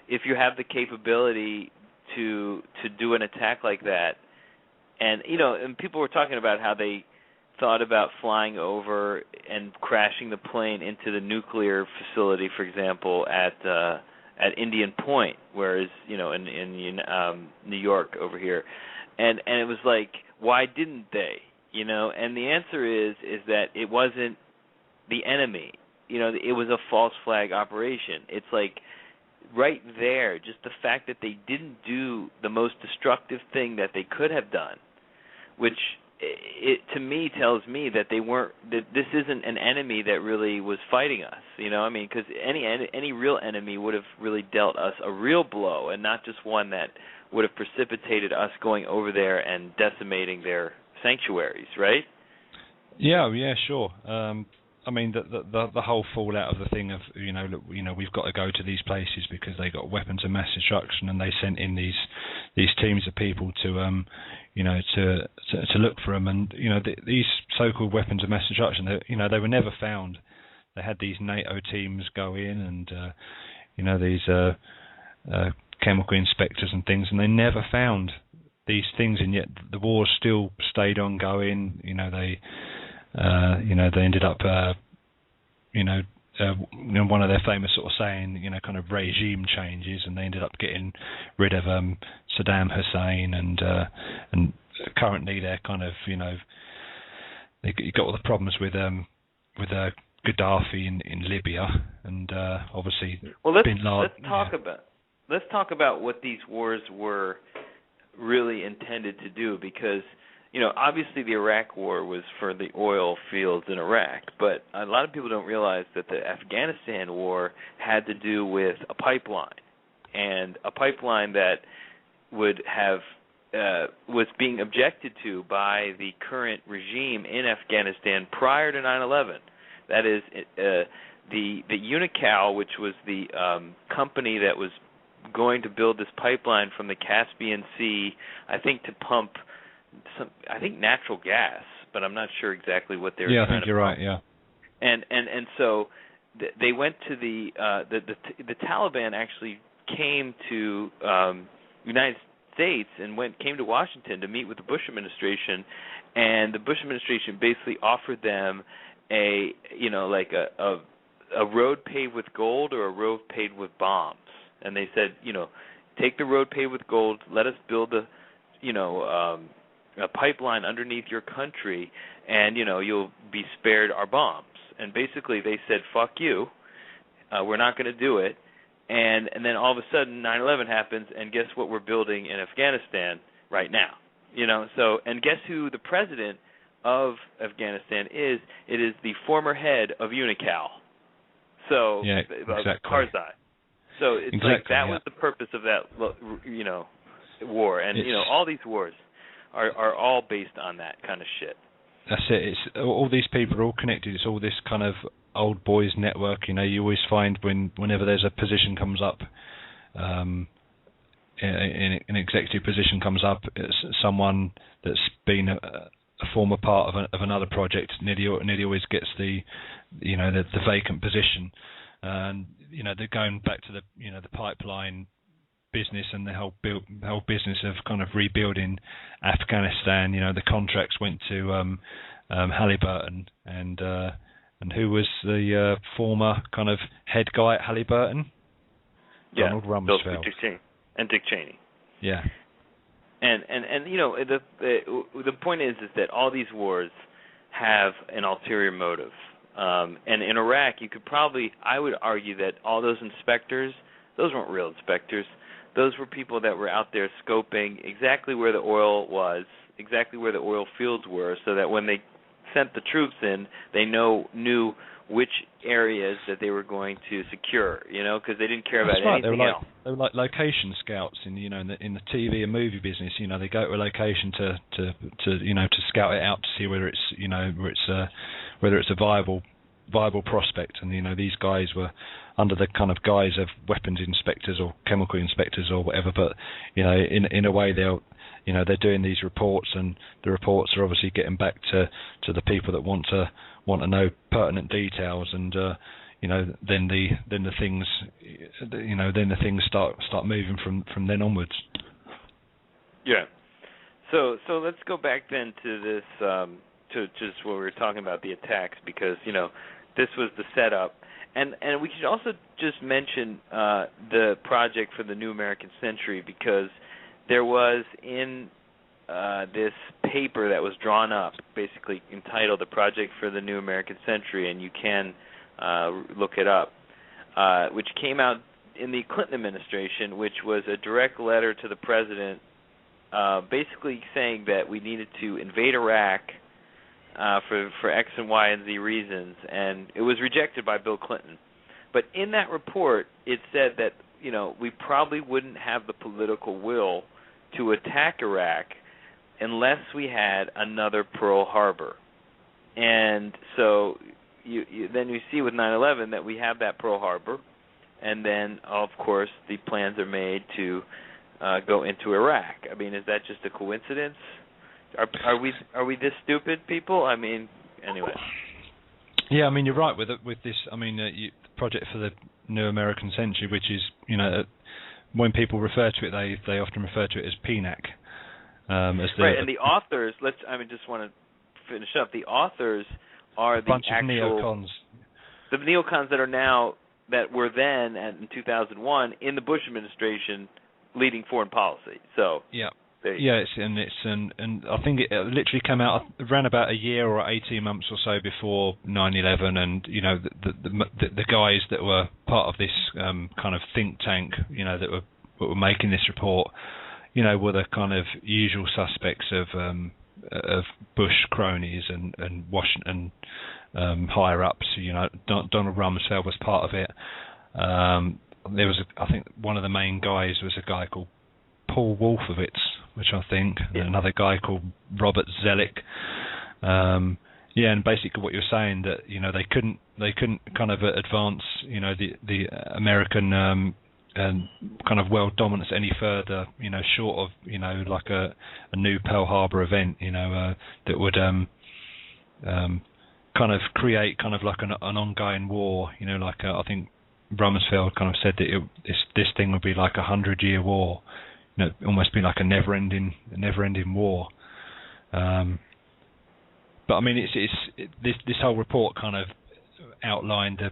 if you have the capability to do an attack like that, and people were talking about how they thought about flying over and crashing the plane into the nuclear facility, for example, at Indian Point, whereas in New York over here, and it was like, why didn't they? And the answer is that it wasn't the enemy. It was a false flag operation. It's like, right there, just the fact that they didn't do the most destructive thing that they could have done, which to me tells me that that this isn't an enemy that really was fighting us. Because any real enemy would have really dealt us a real blow, and not just one that would have precipitated us going over there and decimating their sanctuaries, right? Yeah, sure. The whole fallout of the thing of we've got to go to these places because they got weapons of mass destruction, and they sent in these teams of people to look for them, and these so-called weapons of mass destruction, they were never found. They had these NATO teams go in and these chemical inspectors and things, and they never found these things, and yet the war still stayed on going. They ended up, one of their famous sort of saying, kind of regime changes, and they ended up getting rid of Saddam Hussein, and currently they're kind of, they got all the problems with Gaddafi in Libya, and obviously Bin Laden. Let's talk about what these wars were really intended to do, because obviously the Iraq War was for the oil fields in Iraq, but a lot of people don't realize that the Afghanistan War had to do with a pipeline, and a pipeline that would have was being objected to by the current regime in Afghanistan prior to 9/11. That is, the Unocal, which was the company that was going to build this pipeline from the Caspian Sea, I think to pump natural gas, but I'm not sure exactly what they were trying to pump. Yeah, I think you're right, yeah. And so they went to the Taliban actually came to United States and came to Washington to meet with the Bush administration, and the Bush administration basically offered them a road paved with gold or a road paved with bombs. And they said, take the road paved with gold, let us build a pipeline underneath your country, and you'll be spared our bombs. And basically they said, fuck you, we're not going to do it. And then all of a sudden 9/11 happens, and guess what we're building in Afghanistan right now? So, and guess who the president of Afghanistan is? It is the former head of Unocal. So, yeah, exactly. Karzai. So it's exactly, like that was the purpose of that, war. And, all these wars are all based on that kind of shit. That's it. It's all these people are all connected. It's all this kind of old boys network. You always find whenever there's a position comes up, an executive position comes up, it's someone that's been a former part of another project. Nearly always gets the vacant position, and they're going back to the pipeline business and the whole business of kind of rebuilding Afghanistan. The contracts went to Halliburton, and who was the former kind of head guy at Halliburton? Yeah, Donald Rumsfeld and Dick Cheney. Yeah. And the point is that all these wars have an ulterior motive. And in Iraq, I would argue that all those inspectors, those weren't real inspectors. Those were people that were out there scoping exactly where the oil was, exactly where the oil fields were, so that when they sent the troops in, they knew which areas that they were going to secure, because they didn't care about anything else. They were like location scouts in the TV and movie business. They go to a location to scout it out to see whether it's a viable prospect. And these guys were under the kind of guise of weapons inspectors or chemical inspectors or whatever. But in a way they're doing these reports, and the reports are obviously getting back to the people that want to know pertinent details, and then the things start moving from then onwards. Yeah. So let's go back then to this to just what we were talking about, the attacks, because this was the setup, and we should also just mention the project for the New American Century, because there was in this paper that was drawn up, basically entitled "The Project for the New American Century," and you can look it up, which came out in the Clinton administration, which was a direct letter to the president, basically saying that we needed to invade Iraq for X and Y and Z reasons, and it was rejected by Bill Clinton. But in that report, it said that we probably wouldn't have the political will to attack Iraq unless we had another Pearl Harbor. And so then you see with 9/11 that we have that Pearl Harbor, and then of course the plans are made to go into Iraq. I mean, is that just a coincidence? Are we this stupid, people? I mean, anyway. Yeah, I mean, you're right with this. I mean, the project for the New American Century, which is when people refer to it, they often refer to it as PNAC. Right, and the authors. Just want to finish up. The authors are the bunch actual of neocons. The neocons that were then in 2001 in the Bush administration leading foreign policy. So yeah, Yeah, and I think it literally came out around about a year or 18 months or so before 9/11, and the guys that were part of this kind of think tank, that were making this report, were the kind of usual suspects of Bush cronies and Washington higher ups. Donald Rumsfeld was part of it. There was, I think, one of the main guys was a guy called Paul Wolfowitz, which I think, and another guy called Robert Zellick. And basically what you're saying, that they couldn't kind of advance the American kind of world dominance any further, short of like a new Pearl Harbor event, that would kind of create kind of like an ongoing war, I think Rumsfeld kind of said that this thing would be like 100-year war. Almost be like a never-ending war. But I mean, this whole report kind of outlined the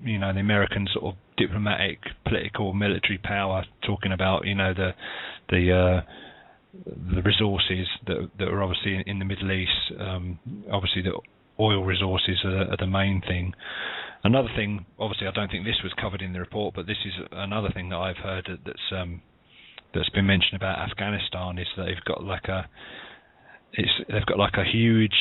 American sort of diplomatic, political, military power, talking about the resources that are obviously in the Middle East. Obviously, the oil resources are the main thing. Another thing, obviously, I don't think this was covered in the report, but this is another thing that I've heard that's been mentioned about Afghanistan, is that they've got like a huge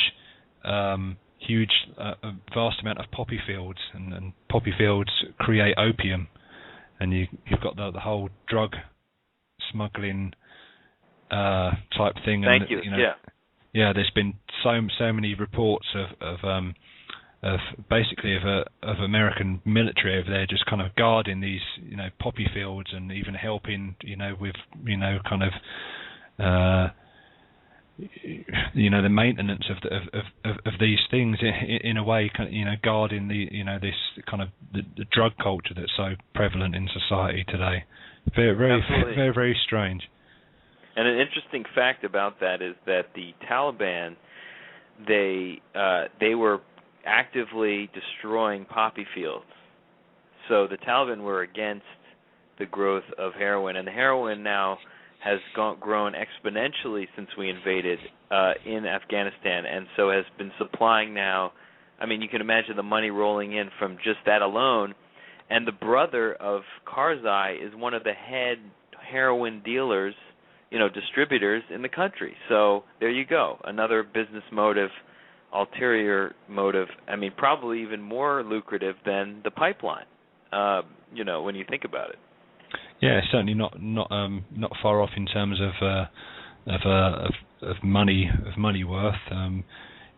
vast amount of poppy fields, and poppy fields create opium, and you've got the whole drug smuggling type thing. Thank you. Yeah. There's been so many reports of American military over there just kind of guarding these poppy fields, and even helping with kind of the maintenance of these things in a way, guarding this kind of the drug culture that's so prevalent in society today. Very, very strange. And an interesting fact about that is that the Taliban, they were actively destroying poppy fields. So the Taliban were against the growth of heroin, and the heroin now has grown exponentially since we invaded in Afghanistan, and so has been supplying now. I mean, you can imagine the money rolling in from just that alone. And the brother of Karzai is one of the head heroin dealers, distributors in the country. So there you go, another business motive, ulterior motive. I mean, probably even more lucrative than the pipeline. When you think about it. Yeah, certainly not far off in terms of money worth. I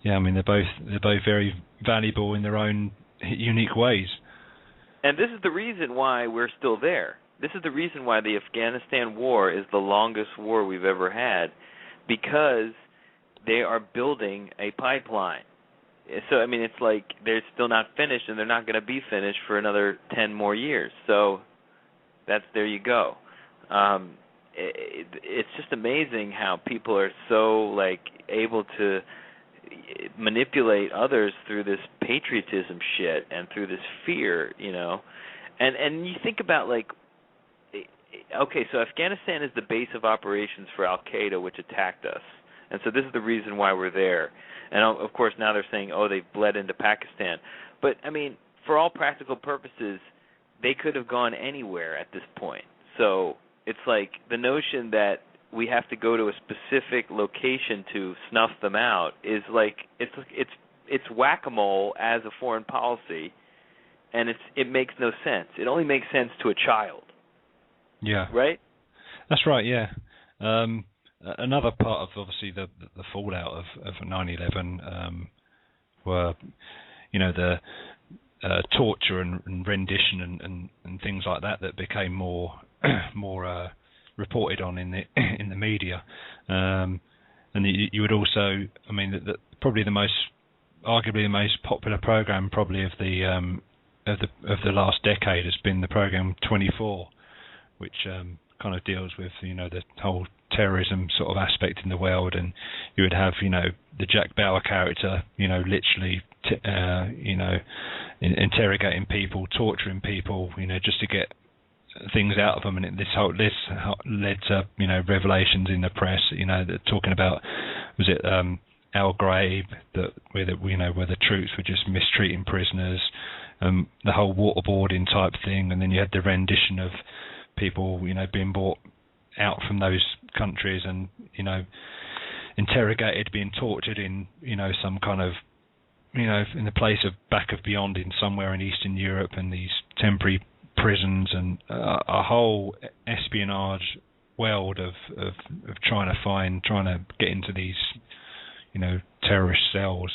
mean, they're both very valuable in their own unique ways. And this is the reason why we're still there. This is the reason why the Afghanistan war is the longest war we've ever had, because they are building a pipeline. So, I mean, it's like they're still not finished, and they're not going to be finished for another 10 more years. So there you go. It's just amazing how people are so, able to manipulate others through this patriotism shit and through this fear, And you think about, okay, so Afghanistan is the base of operations for Al-Qaeda, which attacked us. And so this is the reason why we're there. And, of course, now they're saying, they've bled into Pakistan. But, I mean, for all practical purposes, they could have gone anywhere at this point. So it's like the notion that we have to go to a specific location to snuff them out is like it's whack-a-mole as a foreign policy, and it makes no sense. It only makes sense to a child. Yeah. Right? That's right, yeah. Another part of, obviously, the fallout of 9/11 were, the torture and rendition and things like that became more reported on in the media, and you would also, I mean, probably arguably the most popular program probably of the last decade has been the program 24, which kind of deals with the whole terrorism sort of aspect in the world, and you would have the Jack Bauer character literally interrogating people, torturing people just to get things out of them, and this led to revelations in the press. That talking about, was it Al Ghraib, where the troops were just mistreating prisoners, the whole waterboarding type thing, and then you had the rendition of people being brought out from those countries and interrogated, being tortured in some kind of in the place of back of beyond in somewhere in Eastern Europe, and these temporary prisons, and a whole espionage world of trying to get into these terrorist cells.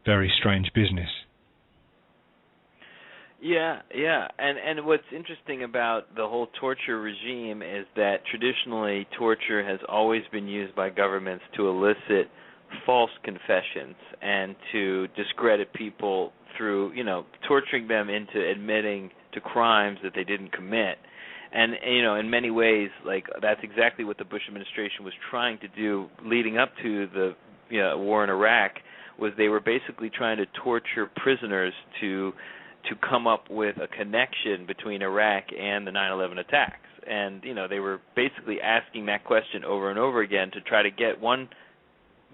Very strange business. Yeah, and what's interesting about the whole torture regime is that traditionally torture has always been used by governments to elicit false confessions and to discredit people through, torturing them into admitting to crimes that they didn't commit. And, in many ways, that's exactly what the Bush administration was trying to do leading up to the war in Iraq, was they were basically trying to torture prisoners to come up with a connection between Iraq and the 9/11 attacks. And, they were basically asking that question over and over again to try to get one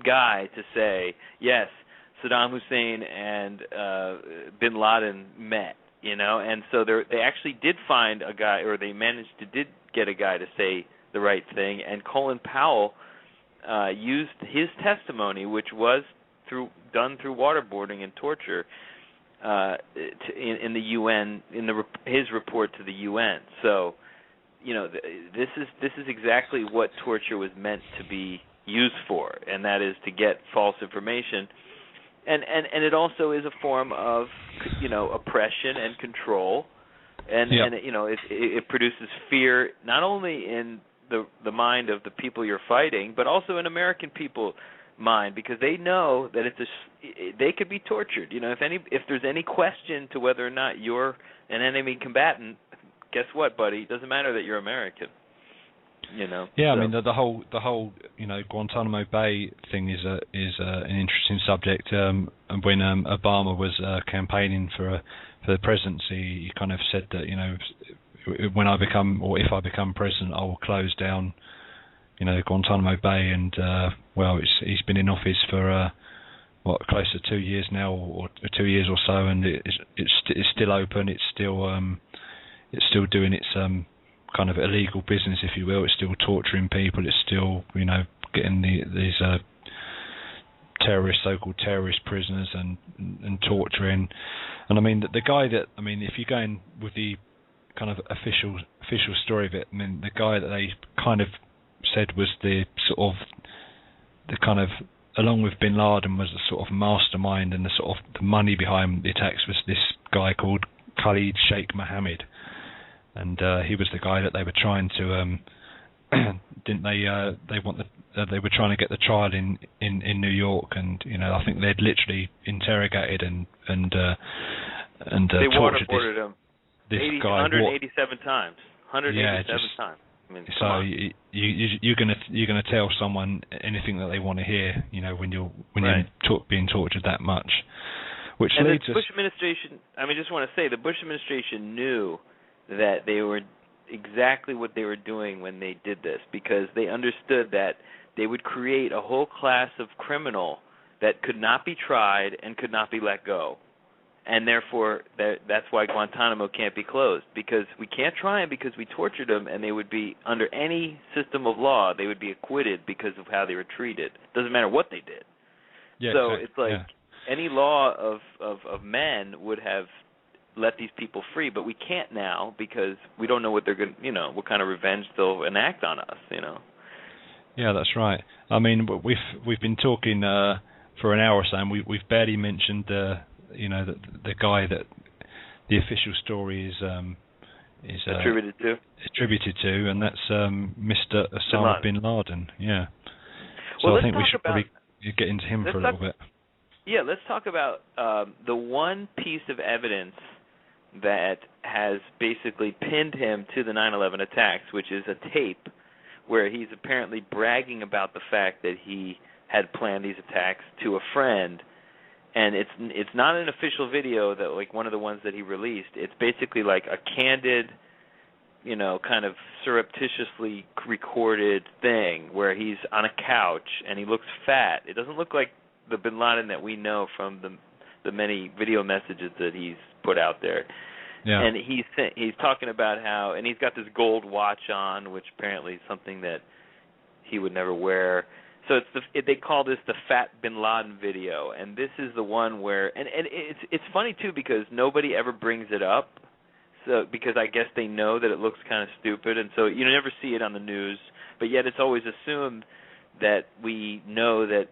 guy to say, yes, Saddam Hussein and Bin Laden met, and so they actually did find a guy, or they did get a guy to say the right thing, and Colin Powell used his testimony, which was done through waterboarding and torture, in the UN, his report to the UN. So, this is exactly what torture was meant to be used for, and that is to get false information, and it also is a form of oppression and control, and it produces fear not only in the mind of the people you're fighting, but also in American people mind, because they know that they could be tortured. If there's any question to whether or not you're an enemy combatant, guess what, buddy? It doesn't matter that you're American. Yeah, so. I mean the whole Guantanamo Bay thing is an interesting subject. And when Obama was campaigning for the presidency, he kind of said that when I become, or if I become president, I will close down Guantanamo Bay. And he's been in office for close to 2 years now, or 2 years or so, and it's still open. It's still doing its kind of illegal business, if you will. It's still torturing people. It's still, getting these so-called terrorist prisoners and torturing. And I mean, the guy that, if you're going with the kind of official story of it, the guy that they kind of said was the kind of, along with Bin Laden, was the sort of mastermind, and the sort of the money behind the attacks was this guy called Khalid Sheikh Mohammed. And he was the guy that they were trying to, didn't they? They were trying to get the trial in New York, and I think they'd literally interrogated and they tortured waterboarded him. This guy 187 times. 187 times. So you're gonna tell someone anything that they want to hear, when you're being tortured that much, which and leads the Bush administration. Just want to say the Bush administration knew that they were exactly what they were doing when they did this, because they understood that they would create a whole class of criminal that could not be tried and could not be let go. And therefore, that's why Guantanamo can't be closed, because we can't try them because we tortured them, and they would be, under any system of law, they would be acquitted because of how they were treated. Doesn't matter what they did. Yeah, so exactly. It's like any law of men would have let these people free, but we can't now because we don't know what they're going, what kind of revenge they'll enact on us. Yeah, that's right. I mean, we've been talking for an hour or so, and we've barely mentioned the guy that the official story is attributed to, and that's Mr. Osama bin Laden. Yeah. So I think we should probably get into him for a little bit. Yeah, let's talk about the one piece of evidence that has basically pinned him to the 9/11 attacks, which is a tape where he's apparently bragging about the fact that he had planned these attacks to a friend. And it's not an official video that, like one of the ones that he released. It's basically like a candid kind of surreptitiously recorded thing where he's on a couch and he looks fat. It doesn't look like the Bin Laden that we know from the many video messages that he's put out there. Yeah. And he's talking about how, and he's got this gold watch on, which apparently is something that he would never wear. So they call this the Fat Bin Laden video, and this is the one where, and it's funny too because nobody ever brings it up, so because I guess they know that it looks kind of stupid, and so you never see it on the news, but yet it's always assumed that we know that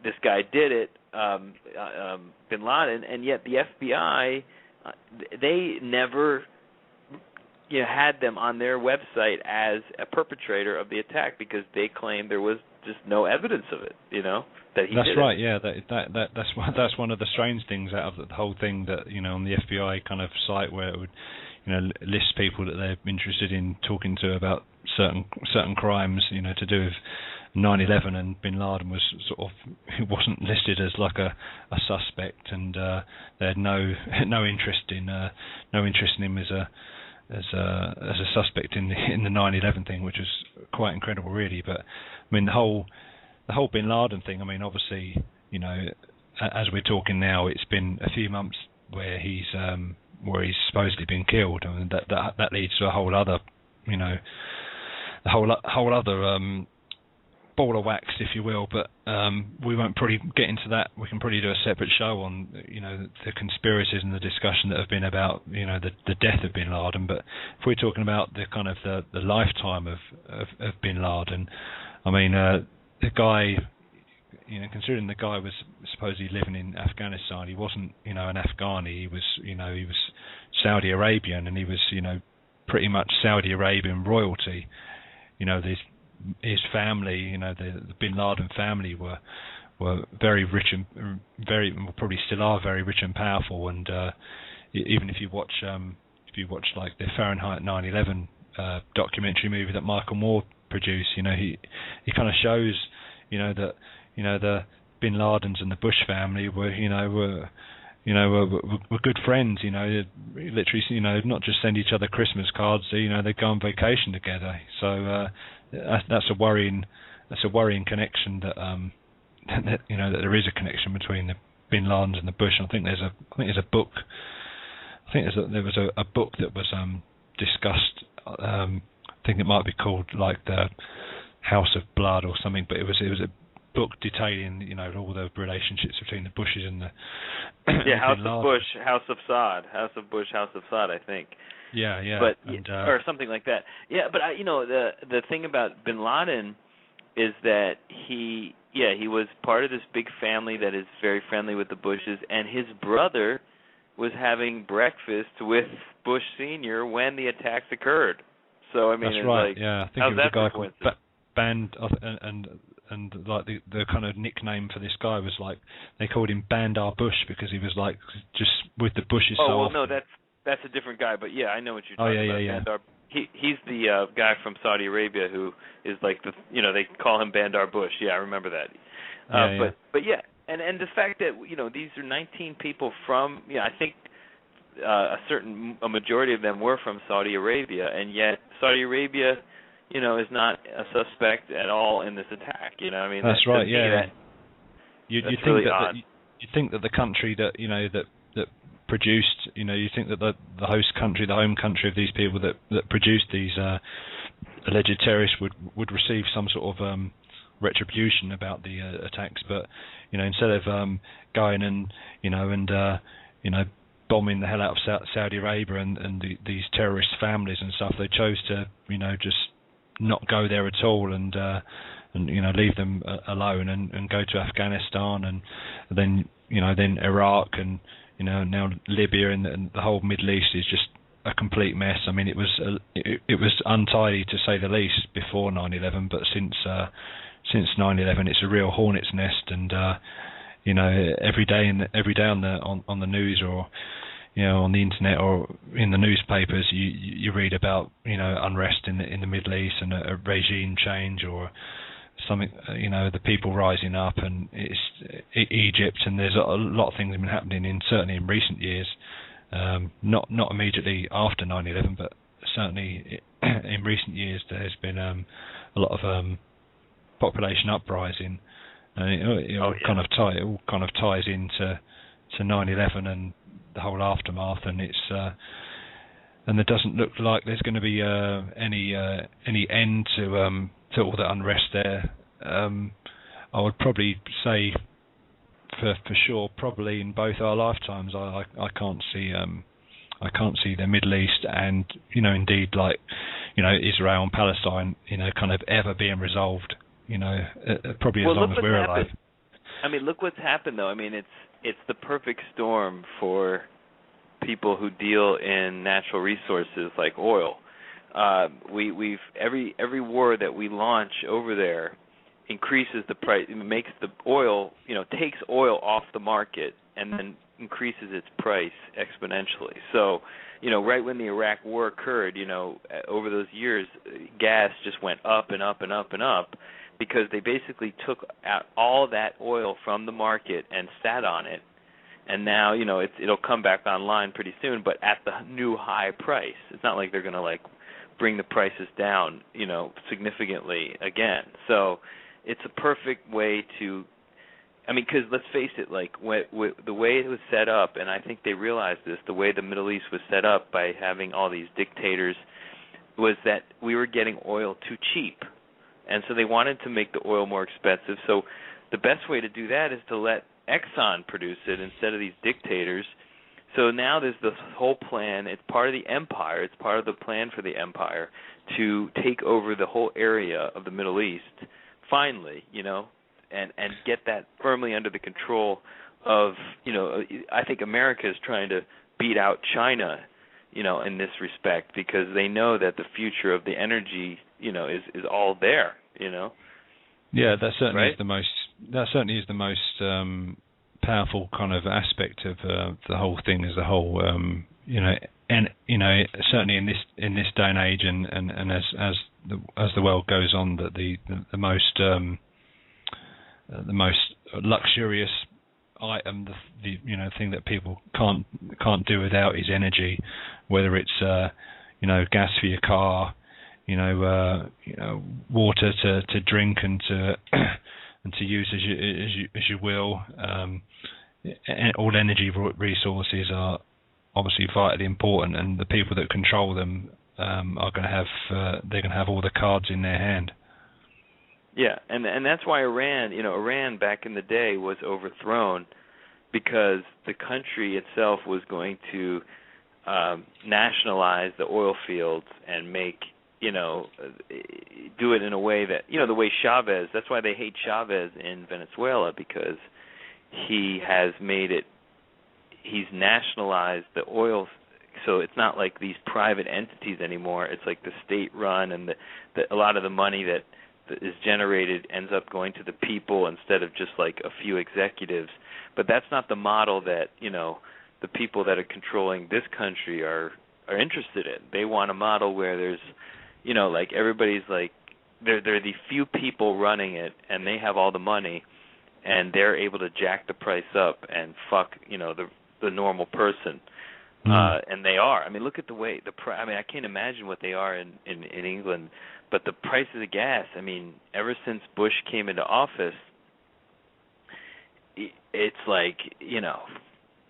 this guy did it, Bin Laden, and yet the FBI, they never had them on their website as a perpetrator of the attack because they claimed there was just no evidence of it, that he That's did right, it. yeah. That's one of the strange things out of the whole thing, that on the FBI kind of site where it would list people that they're interested in talking to about certain crimes, to do with 9/11, and Bin Laden was he wasn't listed as like a suspect, and they had no interest in him as a suspect in the 9/11 thing, which was quite incredible, really. But I mean, the whole Bin Laden thing. I mean, obviously, as we're talking now, it's been a few months where he's supposedly been killed, I mean, that leads to a whole other, ball of wax, if you will. But we won't probably get into that. We can probably do a separate show on the conspiracies and the discussion that have been about the death of Bin Laden. But if we're talking about the kind of the lifetime of Bin Laden, I mean the guy, considering the guy was supposedly living in Afghanistan, he wasn't an Afghani. He was Saudi Arabian, and he was pretty much Saudi Arabian royalty. His family, the Bin Laden family were very rich and probably still are very rich and powerful. And even if you watch like the Fahrenheit 9/11 documentary movie that Michael Moore produced, he kind of shows that the Bin Ladens and the Bush family were good friends. Literally, not just send each other Christmas cards. They go on vacation together. So that's a worrying connection that that there is a connection between the Bin Ladens and the Bush. I think there's a book. There was a book that was discussed. I think it might be called like the House of Blood or something. But it was a book detailing all the relationships between the Bushes and the House of Bush, House of Saud, House of Bush, House of Saud, I think. Yeah. But or something like that. Yeah, but the thing about Bin Laden is that he was part of this big family that is very friendly with the Bushes, and his brother was having breakfast with Bush Sr. when the attacks occurred. So I mean, that's right. Like, yeah, I think it was a guy called Band, and like the kind of nickname for this guy was like they called him Bandar Bush because he was like just with the Bushes. No, that's a different guy. But yeah, I know what you're talking about. Yeah. Bandar, he's the guy from Saudi Arabia who is like they call him Bandar Bush. Yeah, I remember that. But yeah, and the fact that these are 19 people from I think a majority of them were from Saudi Arabia, and yet Saudi Arabia is not a suspect at all in this attack. I mean, that's right. Yeah, you think really that odd. you think that the country that that produced, you think that the host country, the home country of these people that produced these alleged terrorists would receive some sort of retribution about the attacks, but instead of going and bombing the hell out of Saudi Arabia and these terrorist families and stuff, they chose to just not go there at all and leave them alone and go to Afghanistan and then then Iraq and now Libya and the whole Middle East is just a complete mess. I mean, it was untidy to say the least before 9/11, but since 9/11 it's a real hornet's nest, and every day on the news or on the internet or in the newspapers you read about unrest in the Middle East and a regime change or something, the people rising up, and it's Egypt, and there's a lot of things have been happening certainly in recent years, Not immediately after 9/11, but certainly in recent years there's been a lot of population uprising, and it all kind of ties into 9/11 and the whole aftermath, and it's and there doesn't look like there's going to be any end to all the unrest there. I would probably say for sure, probably in both our lifetimes, I can't see the Middle East and indeed Israel and Palestine kind of ever being resolved. Probably as long as we're alive. I mean, look what's happened though. I mean, it's the perfect storm for people who deal in natural resources like oil. We've every war that we launch over there increases the price. It makes the oil, takes oil off the market and then increases its price exponentially. So, right when the Iraq War occurred, over those years, gas just went up and up and up and up because they basically took out all that oil from the market and sat on it. And now, it'll come back online pretty soon, but at the new high price. It's not like they're going to bring the prices down, significantly again. So it's a perfect way to, because let's face it, the way it was set up, and I think they realized this, the way the Middle East was set up by having all these dictators, was that we were getting oil too cheap. And so they wanted to make the oil more expensive. So the best way to do that is to let Exxon produce it instead of these dictators. So now there's this whole plan. It's part of the empire. It's part of the plan for the empire to take over the whole area of the Middle East, finally, and get that firmly under the control of, I think America is trying to beat out China, in this respect, because they know that the future of the energy, is all there, Yeah, that certainly right? is the most. That certainly is the most powerful kind of aspect of the whole thing as a whole. And certainly in this day and age, and as the world goes on, that the most luxurious item, the thing that people can't do without is energy, whether it's gas for your car, water to drink and to and to use as you will. All energy resources are obviously vitally important, and the people that control them are going to have they're going to have all the cards in their hand. Yeah, and that's why Iran back in the day was overthrown, because the country itself was going to nationalize the oil fields and make, do it in a way that, the way Chavez, that's why they hate Chavez in Venezuela, because he has made it, he's nationalized the oil, so it's not like these private entities anymore. It's like the state run, and a lot of the money that is generated ends up going to the people instead of just like a few executives. But that's not the model that, the people that are controlling this country are interested in. They want a model where there's, everybody's like, they're the few people running it, and they have all the money, and they're able to jack the price up and fuck, the normal person. And they are. Look at the way I can't imagine what they are in England, but the price of the gas, ever since Bush came into office, it's like,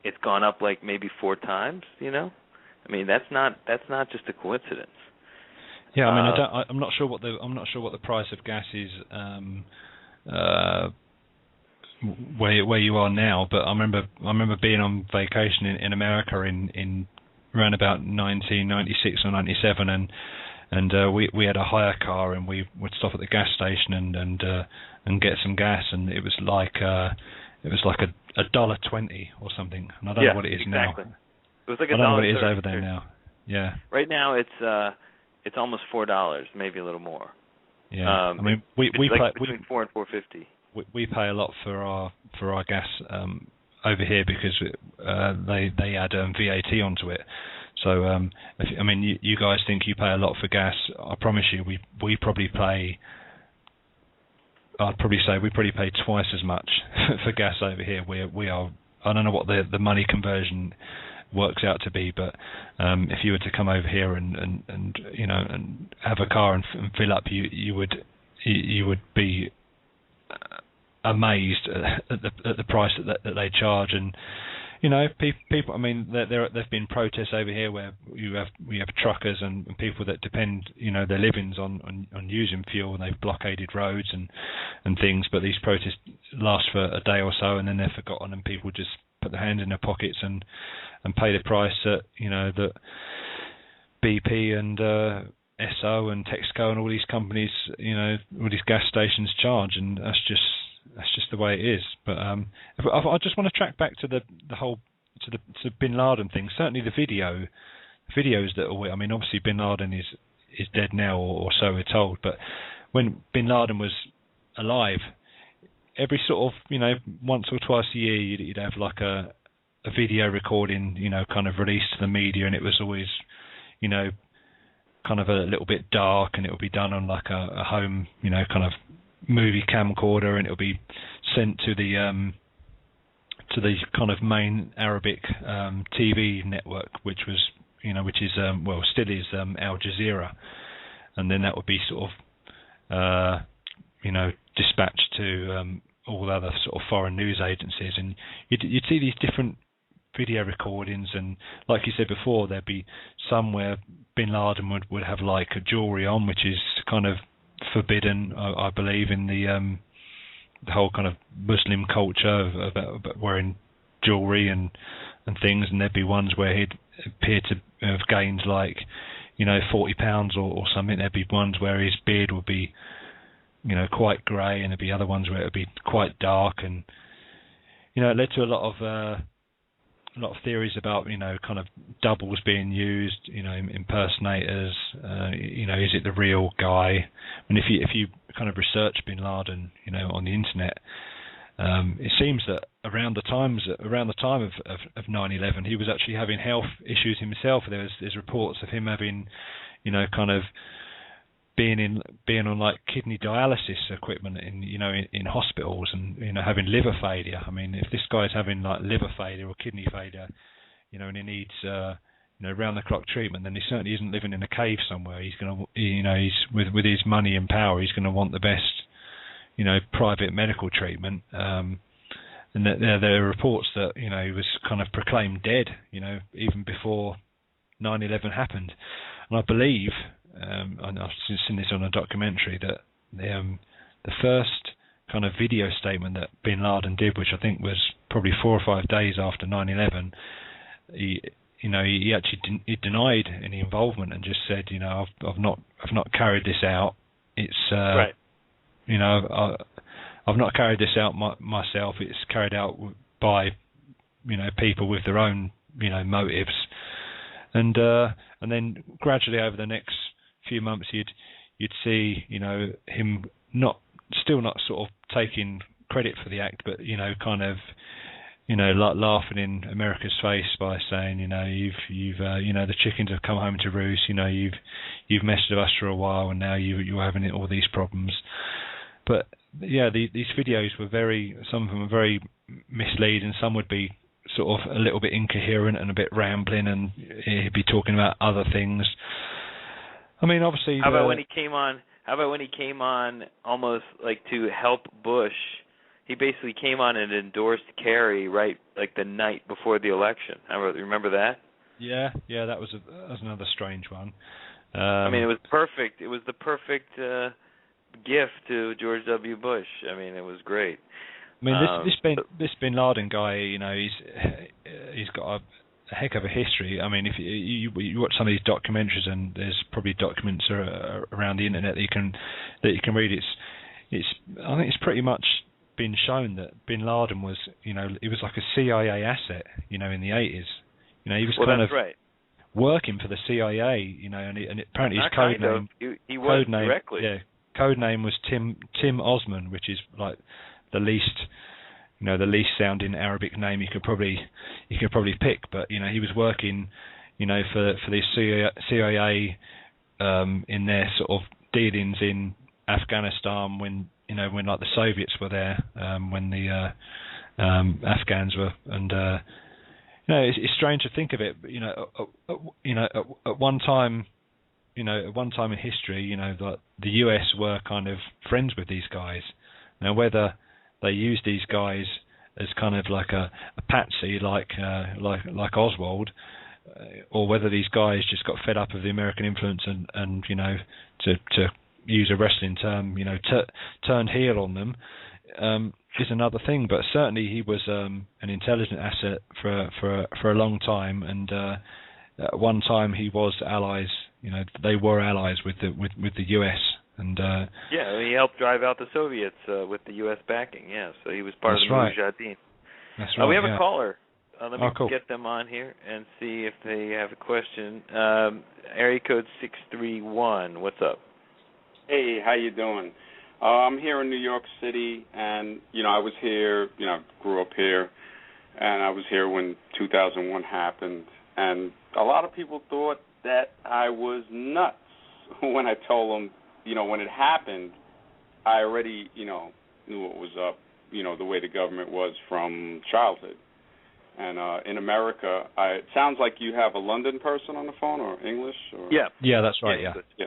it's gone up like maybe 4 times, that's not just a coincidence. Yeah, I'm not sure what the price of gas is where you are now, but I remember being on vacation in America in around about 1996 or 97, and we had a hire car, and we would stop at the gas station and get some gas, and it was like $1.20 or something, and I don't know what it is exactly. now. It was like I don't know what it is over there now. Yeah. Right now it's almost $4, maybe a little more. Yeah. We pay between $4 and $4.50. We pay a lot for our gas over here because they add VAT onto it. So you guys think you pay a lot for gas. I promise you, we probably pay. I'd probably say we probably pay twice as much for gas over here. We are. I don't know what the money conversion works out to be. But if you were to come over here and you know, and have a car and fill up, you would be amazed at the price that they charge. And you know, people. I mean, there've been protests over here where we have truckers and people that depend, you know, their livings on using fuel, and they've blockaded roads and things. But these protests last for a day or so, and then they're forgotten, and people just put their hands in their pockets and pay the price that, you know, that BP and Esso and Texaco and all these companies, you know, all these gas stations charge, and that's just the way it is. But I just want to track back to the whole to Bin Laden thing. Certainly the videos that I mean, obviously Bin Laden is dead now, or so we're told. But when Bin Laden was alive, every sort of, you know, once or twice a year, you'd have like a video recording, you know, kind of released to the media, and it was always, you know, kind of a little bit dark, and it would be done on like a home, you know, kind of movie camcorder, and it'll be sent to the kind of main Arabic TV network, which is well, still is Al Jazeera, and then that would be sort of you know, dispatched to all the other sort of foreign news agencies, and you'd see these different video recordings, and like you said before, there'd be some where Bin Laden would have like a jewelry on, which is kind of forbidden, I believe, in the whole kind of Muslim culture about wearing jewelry and things. And there'd be ones where he'd appear to have gained like, you know, 40 pounds or something. There'd be ones where his beard would be, you know, quite grey, and there'd be other ones where it would be quite dark. And you know, it led to a lot of theories about, you know, kind of doubles being used, you know, impersonators. You know, is it the real guy? And if you kind of research Bin Laden, you know, on the internet, it seems that around the time of 9/11, he was actually having health issues himself. There's reports of him having, you know, kind of being on like kidney dialysis equipment in hospitals, and, you know, having liver failure. I mean, if this guy's having like liver failure or kidney failure, you know, and he needs you know, round the clock treatment, then he certainly isn't living in a cave somewhere. He's going to, you know, he's with his money and power, he's going to want the best, you know, private medical treatment. And there are reports that, you know, he was kind of proclaimed dead, you know, even before 9/11 happened. And I believe, and I've seen this on a documentary, that the first kind of video statement that Bin Laden did, which I think was probably 4 or 5 days after 9/11, he actually denied any involvement and just said, you know, I've not carried this out. It's right. You know, I've not carried this out myself. It's carried out by, you know, people with their own, you know, motives. And then gradually over the next few months, you'd see, you know, him still not sort of taking credit for the act, but, you know, kind of, you know, laughing in America's face by saying, you know, you've you know, the chickens have come home to roost. You know, you've messed with us for a while, and now you're having all these problems. But yeah, these videos were some of them were very misleading. Some would be sort of a little bit incoherent and a bit rambling, and he'd be talking about other things. I mean, obviously. How about when he came on almost like to help Bush? He basically came on and endorsed Kerry right like the night before the election. Remember that? Yeah, that was another strange one. I mean, it was perfect. It was the perfect gift to George W. Bush. I mean, it was great. I mean, this Bin Laden guy, you know, he's got a heck of a history. I mean, if you watch some of these documentaries, and there's probably documents around the internet that you can read. I think it's pretty much been shown that Bin Laden was, you know, he was like a CIA asset, you know, in the 80s. You know, he was working for the CIA, you know, and apparently his code name. He was directly. Yeah, code name was Tim Osman, which is like the least sounding Arabic name you could probably pick. But, you know, he was working, you know, for the CIA in their sort of dealings in Afghanistan when like the Soviets were there, when the Afghans were, and you No, it's strange to think of it, but at one time, at one time in history, the US were kind of friends with these guys. Now, whether they used these guys as kind of like a patsy, like Oswald, or whether these guys just got fed up of the American influence and to use a wrestling term, turned heel on them, is another thing. But certainly he was an intelligent asset for a long time, and at one time he was allies. They were allies with the US, and he helped drive out the Soviets with the US backing. Yeah, so he was part of the Mujahideen. That's right. We have a caller. Let me cool. get them on here and see if they have a question. Area code 631. What's up? Hey, how you doing? I'm here in New York City, and I was here. Grew up here, and I was here when 2001 happened, and a lot of people thought that I was nuts when I told them, when it happened, I already, knew what was up, the way the government was from childhood. And in America, it sounds like you have a London person on the phone, or English? Or? Yeah, that's right, yeah.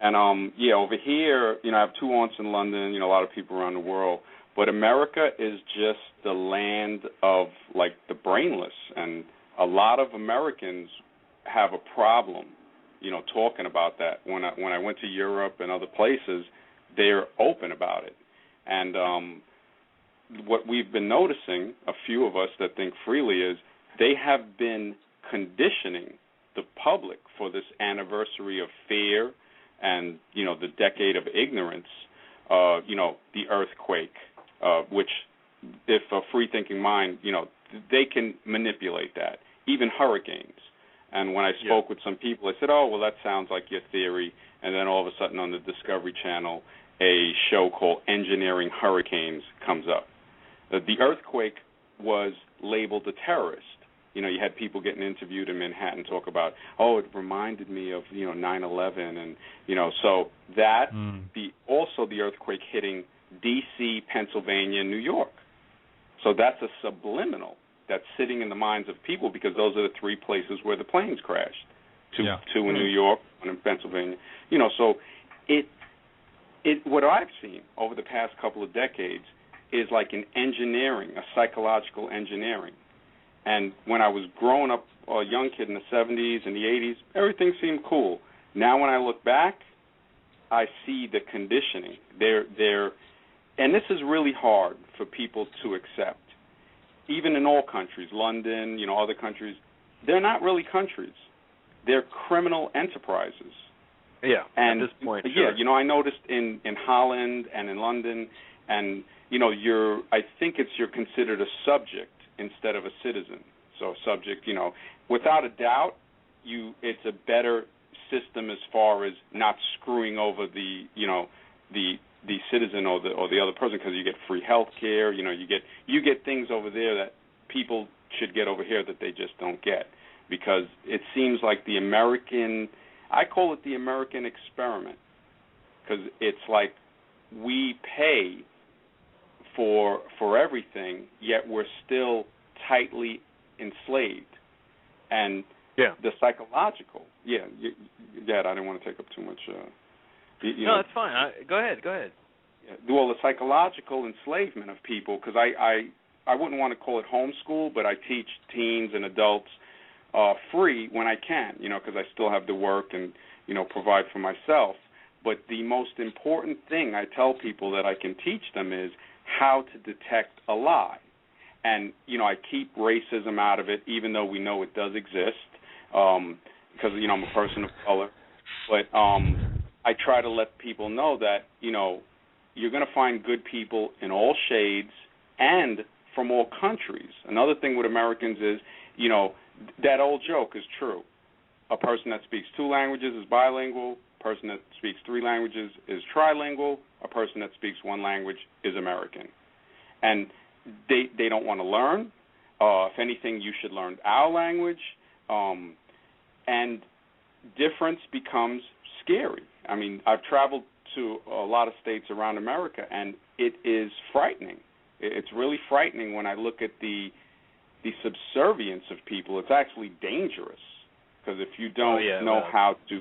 And, over here, I have two aunts in London, a lot of people around the world. But America is just the land of, the brainless. And a lot of Americans have a problem, talking about that. When I went to Europe and other places, they're open about it. And what we've been noticing, a few of us that think freely, is they have been conditioning the public for this anniversary of fear and, the decade of ignorance, the earthquake, which, if a free-thinking mind, they can manipulate that, even hurricanes. And when I spoke with some people, I said, oh, well, that sounds like your theory. And then all of a sudden on the Discovery Channel, a show called Engineering Hurricanes comes up. The earthquake was labeled a terrorist. You had people getting interviewed in Manhattan talk about, oh, it reminded me of, 9/11. And, so that, also the earthquake hitting D.C., Pennsylvania, New York. So that's a subliminal that's sitting in the minds of people, because those are the three places where the planes crashed. Two in New York, one in Pennsylvania. So what I've seen over the past couple of decades is like an engineering, a psychological engineering. And when I was growing up, a young kid in the 70s and the 80s, everything seemed cool. Now when I look back, I see the conditioning. And this is really hard for people to accept. Even in all countries, London, other countries, they're not really countries. They're criminal enterprises. Yeah, and at this point, sure. Yeah, I noticed in Holland and in London, and, I think you're considered a subject instead of a citizen. So a subject, without a doubt, it's a better system as far as not screwing over the citizen or the other person, because you get free health care. You get things over there that people should get over here that they just don't get, because it seems like the American, I call it the American experiment, because it's like we pay for everything, yet we're still tightly enslaved. And the psychological, I didn't want to take up too much. No, it's fine. Go ahead. Well, the psychological enslavement of people, because I wouldn't want to call it homeschool, but I teach teens and adults free when I can, because I still have to work and, provide for myself. But the most important thing I tell people that I can teach them is how to detect a lie. And, I keep racism out of it, even though we know it does exist, because, I'm a person of color. But I try to let people know that, you're going to find good people in all shades and from all countries. Another thing with Americans is, that old joke is true. A person that speaks 2 languages is bilingual. A person that speaks 3 languages is trilingual. A person that speaks 1 language is American. And they don't want to learn. If anything, you should learn our language. And difference becomes scary. I mean, I've traveled to a lot of states around America, and it is frightening. It's really frightening when I look at the the subservience of people, it's actually dangerous. Because if you don't know how to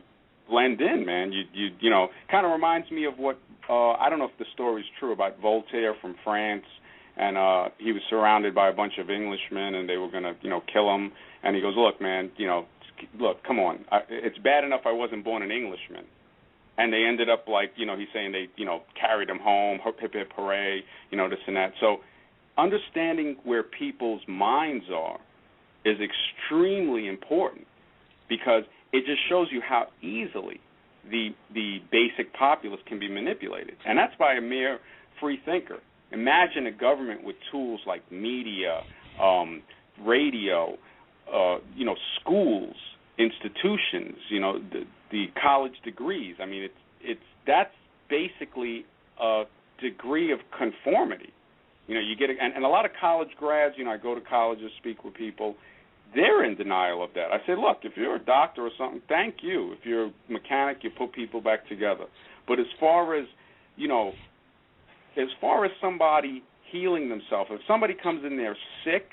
blend in, man, you know, kind of reminds me of what, I don't know if the story's true, about Voltaire from France, and he was surrounded by a bunch of Englishmen, and they were going to, you know, kill him. And he goes, look, man, you know, look, come on. It's bad enough I wasn't born an Englishman. And they ended up, like, you know, he's saying they, you know, carried him home, hip, hip, hooray, you know, this and that. So understanding where people's minds are is extremely important, because it just shows you how easily the basic populace can be manipulated. And that's by a mere free thinker. Imagine a government with tools like media, radio, you know, schools, institutions, you know, the college degrees. I mean, that's basically a degree of conformity. You know, you get and a lot of college grads, you know, I go to colleges, speak with people, they're in denial of that. I say, look, if you're a doctor or something, thank you. If you're a mechanic, you put people back together. But as far as, you know, as far as somebody healing themselves, if somebody comes in there sick,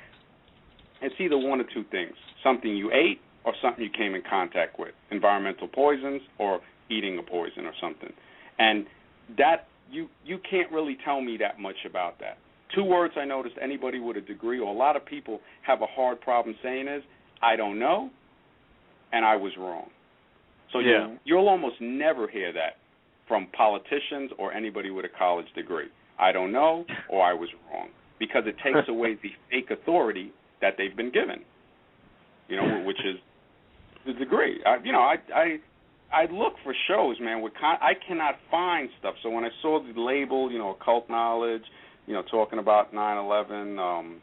it's either one of two things: something you ate or something you came in contact with, environmental poisons or eating a poison or something. And that you can't really tell me that much about that. Two words I noticed anybody with a degree, or a lot of people have a hard problem saying, is, I don't know, and I was wrong. So you'll almost never hear that from politicians or anybody with a college degree. I don't know, or I was wrong, because it takes away the fake authority that they've been given, you know, which is the degree. I look for shows, man. I cannot find stuff. So when I saw the label, you know, occult knowledge, you know, talking about 9/11,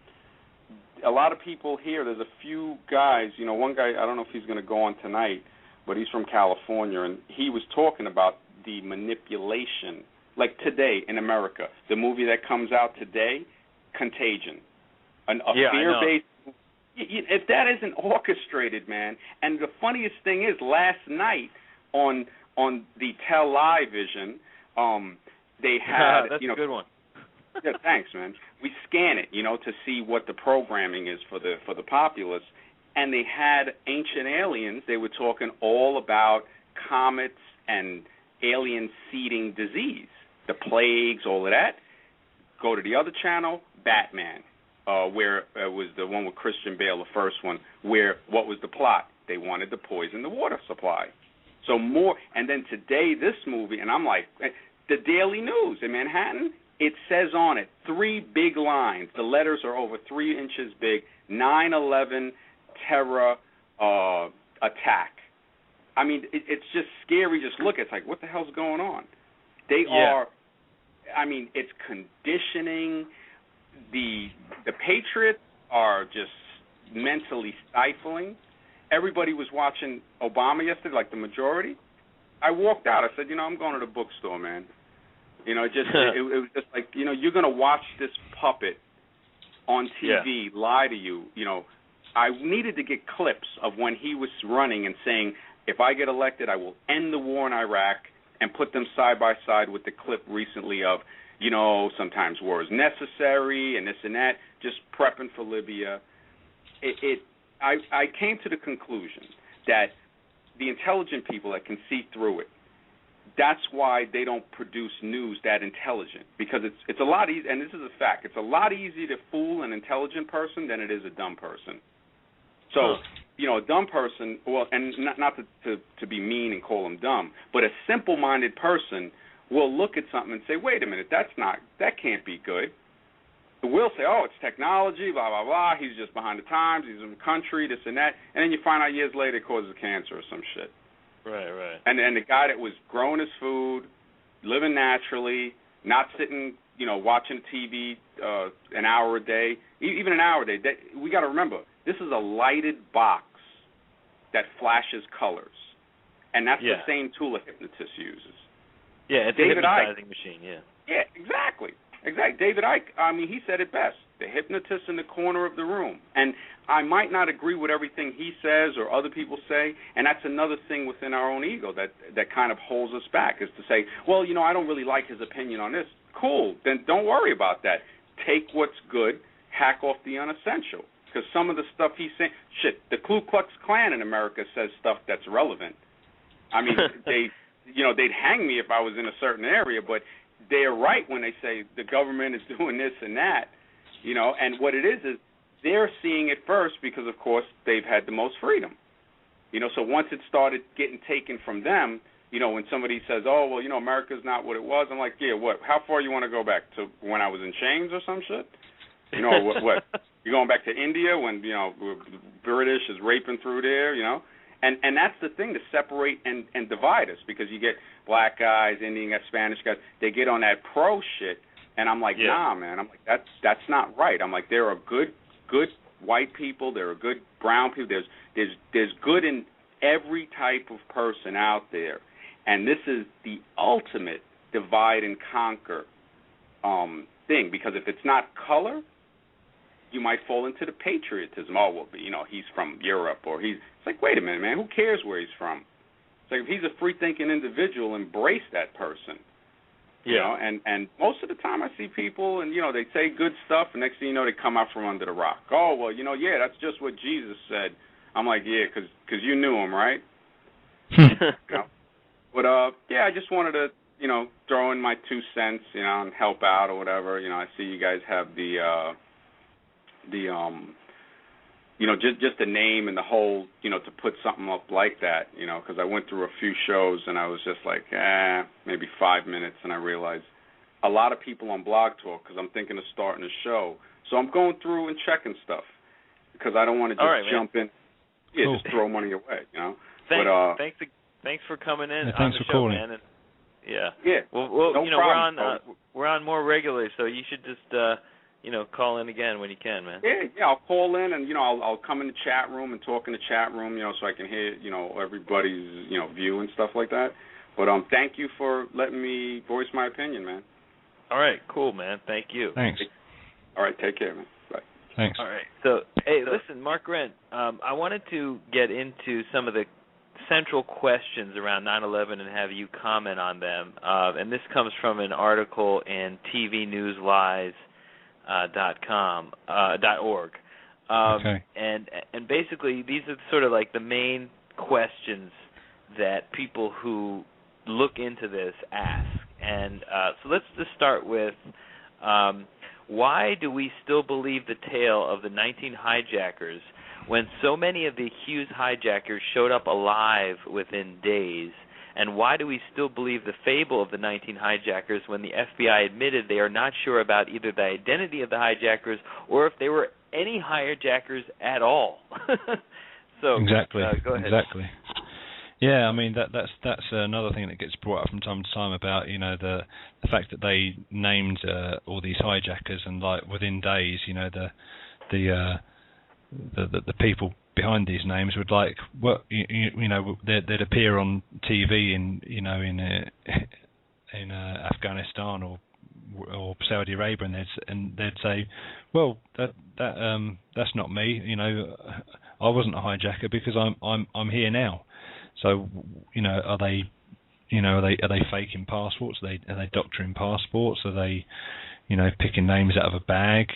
a lot of people here, there's a few guys, you know, one guy, I don't know if he's going to go on tonight, but he's from California, and he was talking about the manipulation, like today in America, the movie that comes out today, Contagion, a fear-based. If that isn't orchestrated, man, and the funniest thing is, last night on the television, they had, that's you know, a good one. Yeah, thanks, man. We scan it, you know, to see what the programming is for the populace, and they had Ancient Aliens. They were talking all about comets and alien seeding disease, the plagues, all of that. Go to the other channel, Batman, where it was the one with Christian Bale, the first one, where what was the plot? They wanted to poison the water supply. So more, and then today this movie, and I'm like, the Daily News in Manhattan, it says on it, 3 big lines. The letters are over 3 inches big. 9/11 terror attack. I mean, it's just scary. Just look, it's like, what the hell's going on? They are. I mean, it's conditioning. The Patriots are just mentally stifling. Everybody was watching Obama yesterday, like the majority. I walked out. I said, you know, I'm going to the bookstore, man. You know, it was just like, you know, you're going to watch this puppet on TV lie to you. You know, I needed to get clips of when he was running and saying, if I get elected, I will end the war in Iraq, and put them side by side with the clip recently of, you know, sometimes war is necessary and this and that, just prepping for Libya. I came to the conclusion that the intelligent people that can see through it, that's why they don't produce news that intelligent, because it's a lot easier, and this is a fact, it's a lot easier to fool an intelligent person than it is a dumb person. So, you know, a dumb person, well, and not to be mean and call them dumb, but a simple-minded person will look at something and say, wait a minute, that can't be good. We'll say, oh, it's technology, blah, blah, blah, he's just behind the times, he's in the country, this and that, and then you find out years later it causes cancer or some shit. Right. And the guy that was growing his food, living naturally, not sitting, you know, watching TV an hour a day, even an hour a day. We got to remember, this is a lighted box that flashes colors, and that's the same tool a hypnotist uses. Yeah, it's a hypnotizing machine. Yeah, exactly. David Icke, I mean, he said it best. The hypnotist in the corner of the room. And I might not agree with everything he says or other people say, and that's another thing within our own ego that kind of holds us back, is to say, well, you know, I don't really like his opinion on this. Cool, then don't worry about that. Take what's good, hack off the unessential. because some of the stuff he's saying, the Ku Klux Klan in America says stuff that's relevant. I mean, they'd hang me if I was in a certain area, but they're right when they say the government is doing this and that, and what it is they're seeing it first because, of course, they've had the most freedom. So once it started getting taken from them, when somebody says, oh, well, America's not what it was, I'm like, yeah, what? How far you want to go back? To when I was in chains or some shit? What? You going back to India when, British is raping through there, And that's the thing, to separate and divide us, because you get black guys, Indian guys, Spanish guys, they get on that pro shit, and I'm like, nah, man. I'm like, that's not right. I'm like, there are good white people, there are good brown people, there's good in every type of person out there, and this is the ultimate divide and conquer thing, because if it's not color, you might fall into the patriotism. Oh, well, he's from Europe, or it's like, wait a minute, man, who cares where he's from? It's like, if he's a free-thinking individual, embrace that person. And most of the time I see people, and, they say good stuff, and next thing you know, they come out from under the rock. Oh, well, that's just what Jesus said. I'm like, yeah, because you knew him, right? But, I just wanted to, throw in my 2 cents, and help out or whatever. I see you guys have just the name and the whole, to put something up like that, because I went through a few shows and I was just like, maybe 5 minutes, and I realized a lot of people on Blog Talk, because I'm thinking of starting a show. So I'm going through and checking stuff, because I don't want to just jump in, just throw money away, Thanks for coming in. Thanks for calling, man. And, yeah. Well, no problem, we're on more regularly, so you should just call in again when you can, man. Yeah, I'll call in, and I'll come in the chat room and talk in the chat room, so I can hear everybody's view and stuff like that. But thank you for letting me voice my opinion, man. All right, cool, man. Thank you. Thanks. All right, take care, man. Bye. Thanks. All right. So, hey, listen, Markren, I wanted to get into some of the central questions around 9/11 and have you comment on them. And this comes from an article in tvnewslies.org. Okay. And basically these are sort of like the main questions that people who look into this ask. And so let's just start with why do we still believe the tale of the 19 hijackers when so many of the accused hijackers showed up alive within days? And why do we still believe the fable of the 19 hijackers when the FBI admitted they are not sure about either the identity of the hijackers or if they were any hijackers at all? So exactly. Go ahead. Exactly. Yeah, I mean that's another thing that gets brought up from time to time about the fact that they named all these hijackers, and like within days, the people behind these names would they'd appear on TV in Afghanistan or Saudi Arabia, and they'd say, well, that's not me. I wasn't a hijacker because I'm here now. So are they faking passports? Are they doctoring passports? Are they picking names out of a bag?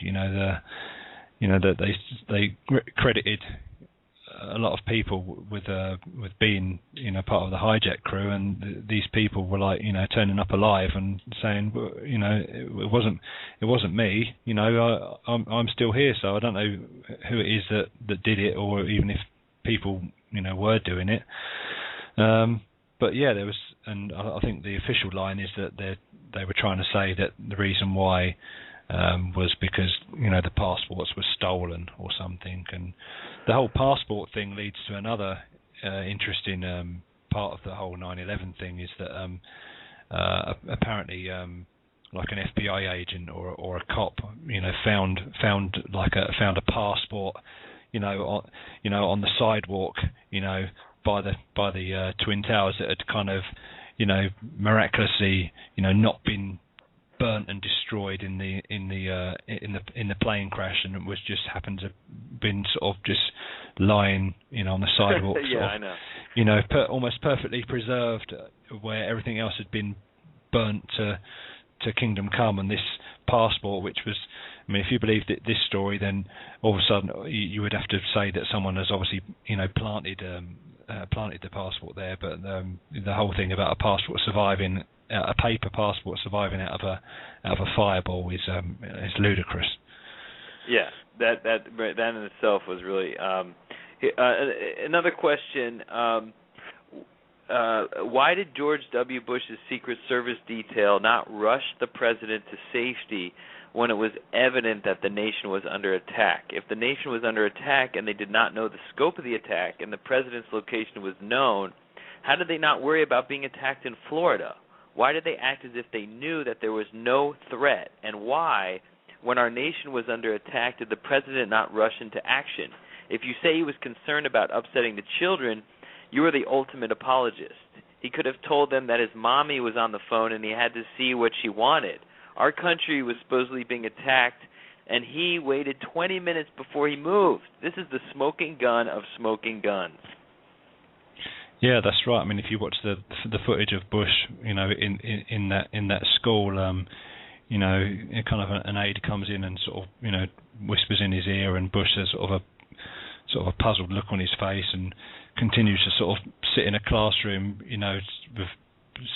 That they credited a lot of people with being part of the hijack crew, and these people were like turning up alive and saying, it wasn't me. I'm still here, so I don't know who it is that did it, or even if people were doing it. But yeah, there was, and I think the official line is that they were trying to say that the reason why was because the passports were stolen or something. And the whole passport thing leads to another interesting part of the whole 9/11 thing, is that apparently like an FBI agent or a cop found a passport on the sidewalk by the Twin Towers that had kind of miraculously not been burnt and destroyed in the plane crash, and it was just happened to been sort of just lying on the sidewalk. Yeah, I know. Almost perfectly preserved, where everything else had been burnt to kingdom come, and this passport, which was, I mean, if you believed this story, then all of a sudden you would have to say that someone has obviously, planted the passport there. But the whole thing about a passport surviving, a paper passport surviving out of a fireball is ludicrous. Yeah, that in itself was really. Another question. Why did George W. Bush's Secret Service detail not rush the president to safety when it was evident that the nation was under attack? If the nation was under attack and they did not know the scope of the attack and the president's location was known, how did they not worry about being attacked in Florida? Why did they act as if they knew that there was no threat? And why, when our nation was under attack, did the president not rush into action? If you say he was concerned about upsetting the children, you are the ultimate apologist. He could have told them that his mommy was on the phone and he had to see what she wanted. Our country was supposedly being attacked, and he waited 20 minutes before he moved. This is the smoking gun of smoking guns. Yeah, that's right. I mean, if you watch the footage of Bush, in that school, kind of an aide comes in and sort of, whispers in his ear, and Bush has sort of a puzzled look on his face and continues to sort of sit in a classroom, with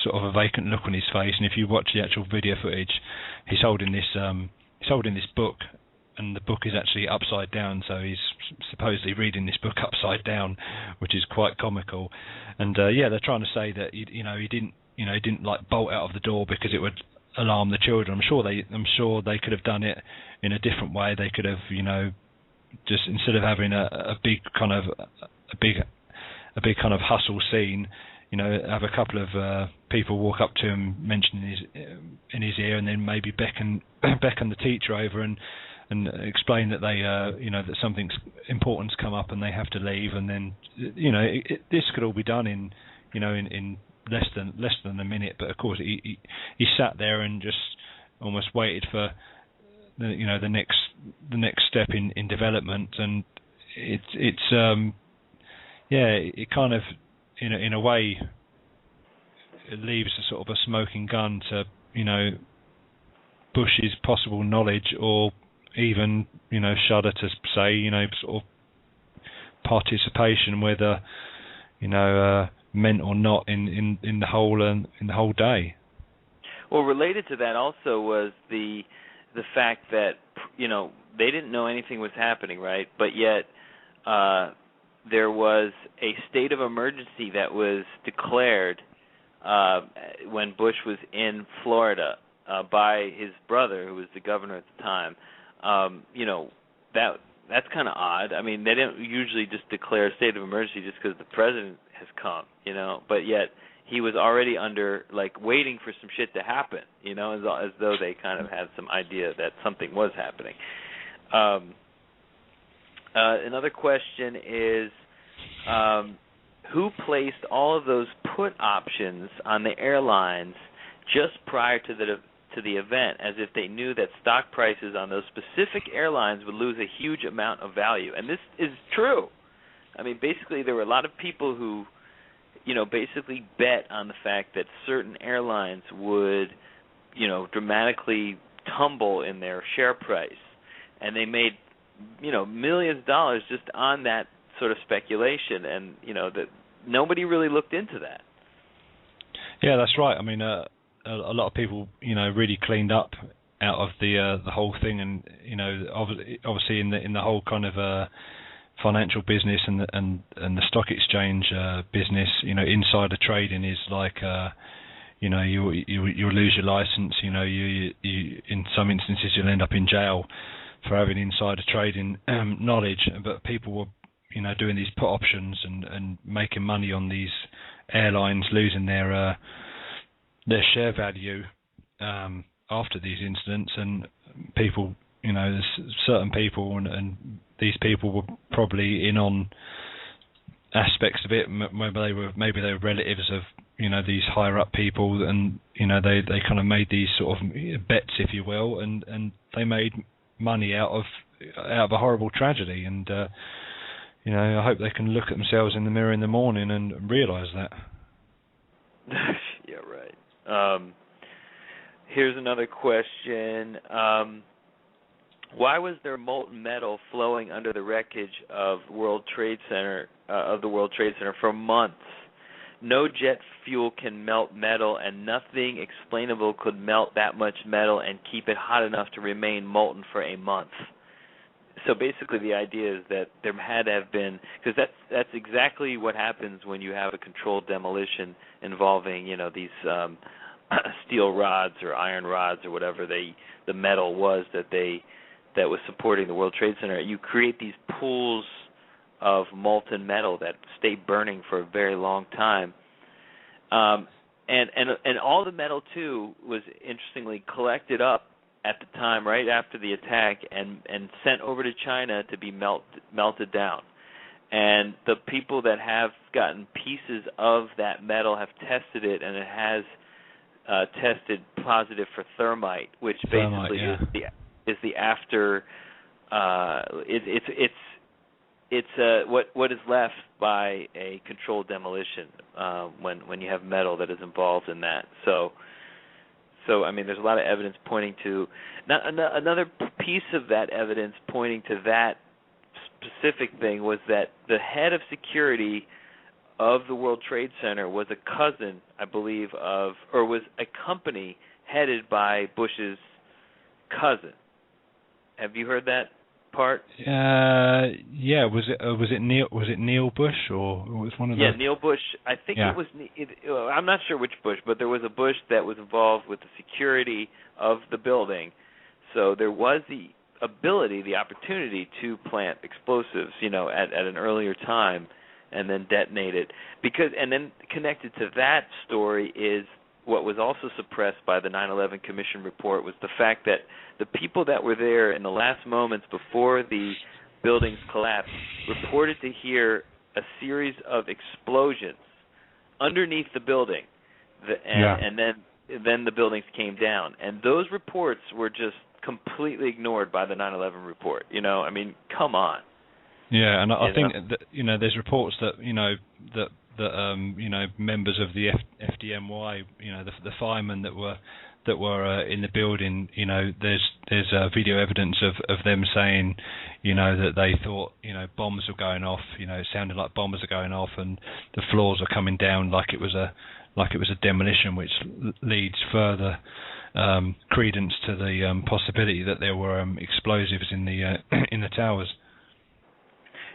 sort of a vacant look on his face. And if you watch the actual video footage, he's holding this book, and the book is actually upside down, so he's supposedly reading this book upside down, which is quite comical. And they're trying to say that he didn't like bolt out of the door because it would alarm the children. I'm sure they could have done it in a different way. They could have, just instead of having a big kind of hustle scene, have a couple of people walk up to him, mention in his ear, and then maybe beckon the teacher over and explain that they that something's important's come up and they have to leave, and then this could all be done in less than a minute. But of course he sat there and just almost waited for the next step in development, and it kind of in a way it leaves a sort of a smoking gun to Bush's possible knowledge, or even shudder to say sort of participation, whether meant or not in the whole day. Well, related to that also was the fact that they didn't know anything was happening, right? But yet there was a state of emergency that was declared when Bush was in Florida by his brother, who was the governor at the time. That's kind of odd. I mean, they didn't usually just declare a state of emergency just because the president has come, but yet he was already under, waiting for some shit to happen, as though they kind of had some idea that something was happening. Another question is, who placed all of those put options on the airlines just prior to the event, as if they knew that stock prices on those specific airlines would lose a huge amount of value? And this is true. I mean, basically, there were a lot of people who, basically bet on the fact that certain airlines would, dramatically tumble in their share price. And they made, millions of dollars just on that sort of speculation, and, that nobody really looked into that. Yeah, that's right. I mean, a lot of people, really cleaned up out of the whole thing, and obviously in the whole kind of financial business and the stock exchange business, insider trading is like, you'll lose your license. You in some instances you'll end up in jail for having insider trading knowledge. But people were, doing these put options and making money on these airlines, losing their share value after these incidents, and people, there's certain people, and these people were probably in on aspects of it. Maybe they were relatives of these higher up people, and they kind of made these sort of bets, if you will, and they made money out of a horrible tragedy. And I hope they can look at themselves in the mirror in the morning and realise that. Yeah, right. Here's another question. Why was there molten metal flowing under the wreckage of the World Trade Center for months? No jet fuel can melt metal, and nothing explainable could melt that much metal and keep it hot enough to remain molten for a month. So basically the idea is that there had to have been, because that's exactly what happens when you have a controlled demolition involving, these steel rods or iron rods or whatever the metal was that was supporting the World Trade Center. You create these pools of molten metal that stay burning for a very long time. And all the metal, too, was interestingly collected up at the time, right after the attack, and sent over to China to be melted down. And the people that have gotten pieces of that metal have tested it, and it has tested positive for thermite, which basically is the after. It's what is left by a controlled demolition when you have metal that is involved in that. So I mean, there's a lot of evidence pointing to another piece of that evidence pointing to that specific thing was that the head of security of the World Trade Center was a cousin, I believe, was a company headed by Bush's cousin. Have you heard that part? Yeah. Was it Neil Bush or was one of the? Yeah, Neil Bush. I think it was. I'm not sure which Bush, but there was a Bush that was involved with the security of the building. So there was the ability, the opportunity to plant explosives, at an earlier time, and then detonate it. And then connected to that story is what was also suppressed by the 9/11 Commission report was the fact that the people that were there in the last moments before the buildings collapsed reported to hear a series of explosions underneath the building, and then the buildings came down. And those reports were just completely ignored by the 9/11 report. I mean, come on. Yeah, and I think that there's reports that members of the FDNY, the firemen that were in the building, there's video evidence of them saying, that they thought, bombs were going off, it sounded like bombs are going off, and the floors are coming down like it was a demolition, which leads further credence to the possibility that there were explosives in the towers.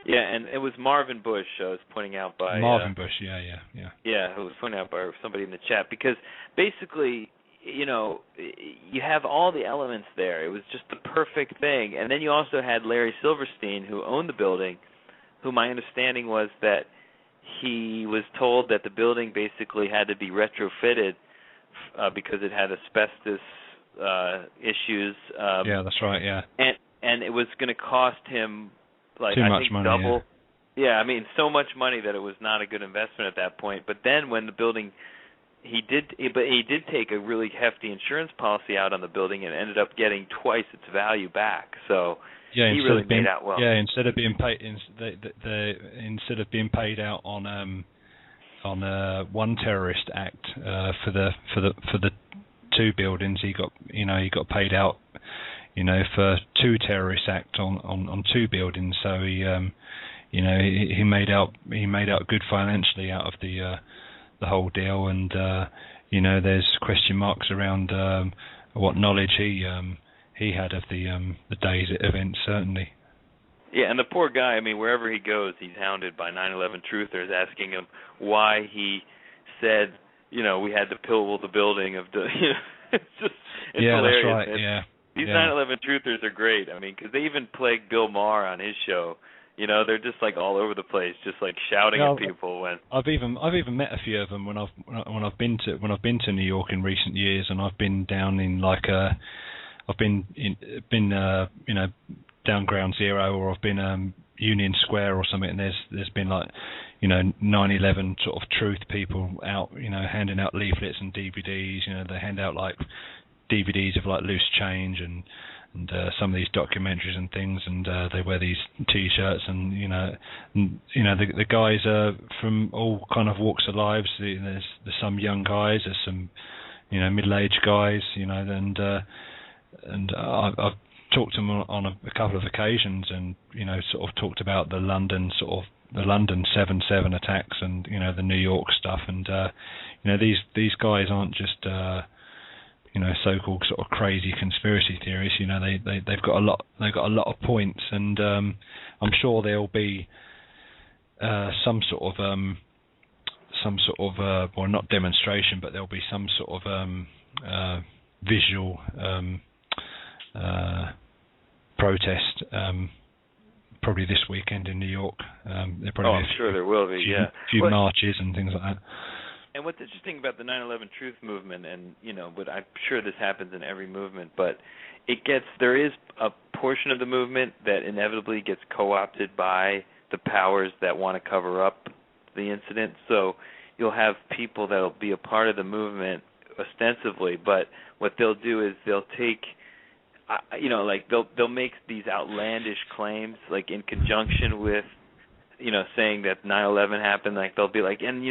Yeah, and it was Marvin Bush was pointing out by... Marvin Bush, yeah. Yeah, it was pointed out by somebody in the chat, because basically, you have all the elements there. It was just the perfect thing. And then you also had Larry Silverstein, who owned the building, who my understanding was that he was told that the building basically had to be retrofitted because it had asbestos issues. Yeah, that's right, yeah. And it was going to cost him... too much money, double. Yeah, I mean, so much money that it was not a good investment at that point. But then when the building, he did take a really hefty insurance policy out on the building and ended up getting twice its value back. So he really made out well. Yeah, instead of being paid, out on one terrorist act for the two buildings, he got paid out. For two terrorist acts on two buildings, so he made out good financially out of the whole deal, and there's question marks around what knowledge he had of the day's events, certainly. Yeah, and the poor guy, I mean, wherever he goes, he's hounded by 9/11 truthers asking him why he said, we had to pillage the building of the. It's hilarious. That's right. Yeah. These 9/11 truthers are great. I mean, because they even plague Bill Maher on his show. They're just like all over the place, just like shouting at people. When I've even met a few of them when I've been to New York in recent years, and I've been down in down Ground Zero, or I've been Union Square or something. And there's been 9/11 sort of truth people out, handing out leaflets and DVDs. They hand out DVDs of Loose Change and some of these documentaries and things, and they wear these T-shirts, and the guys are from all kind of walks of lives. There's some young guys, there's some middle-aged guys, and I've talked to them on a couple of occasions, and sort of talked about the London 7/7 attacks, and the New York stuff, and these guys aren't just so-called sort of crazy conspiracy theories. They've got a lot of points, and I'm sure there'll be some sort of well, not demonstration, but there'll be some sort of visual protest probably this weekend in New York. I'm sure there will be. Few marches and things like that. And what's interesting about the 9/11 Truth movement, and but I'm sure this happens in every movement, but there is a portion of the movement that inevitably gets co-opted by the powers that want to cover up the incident. So you'll have people that'll be a part of the movement ostensibly, but what they'll do is they'll take, like they'll make these outlandish claims, like in conjunction with, saying that 9/11 happened. Like they'll be like, and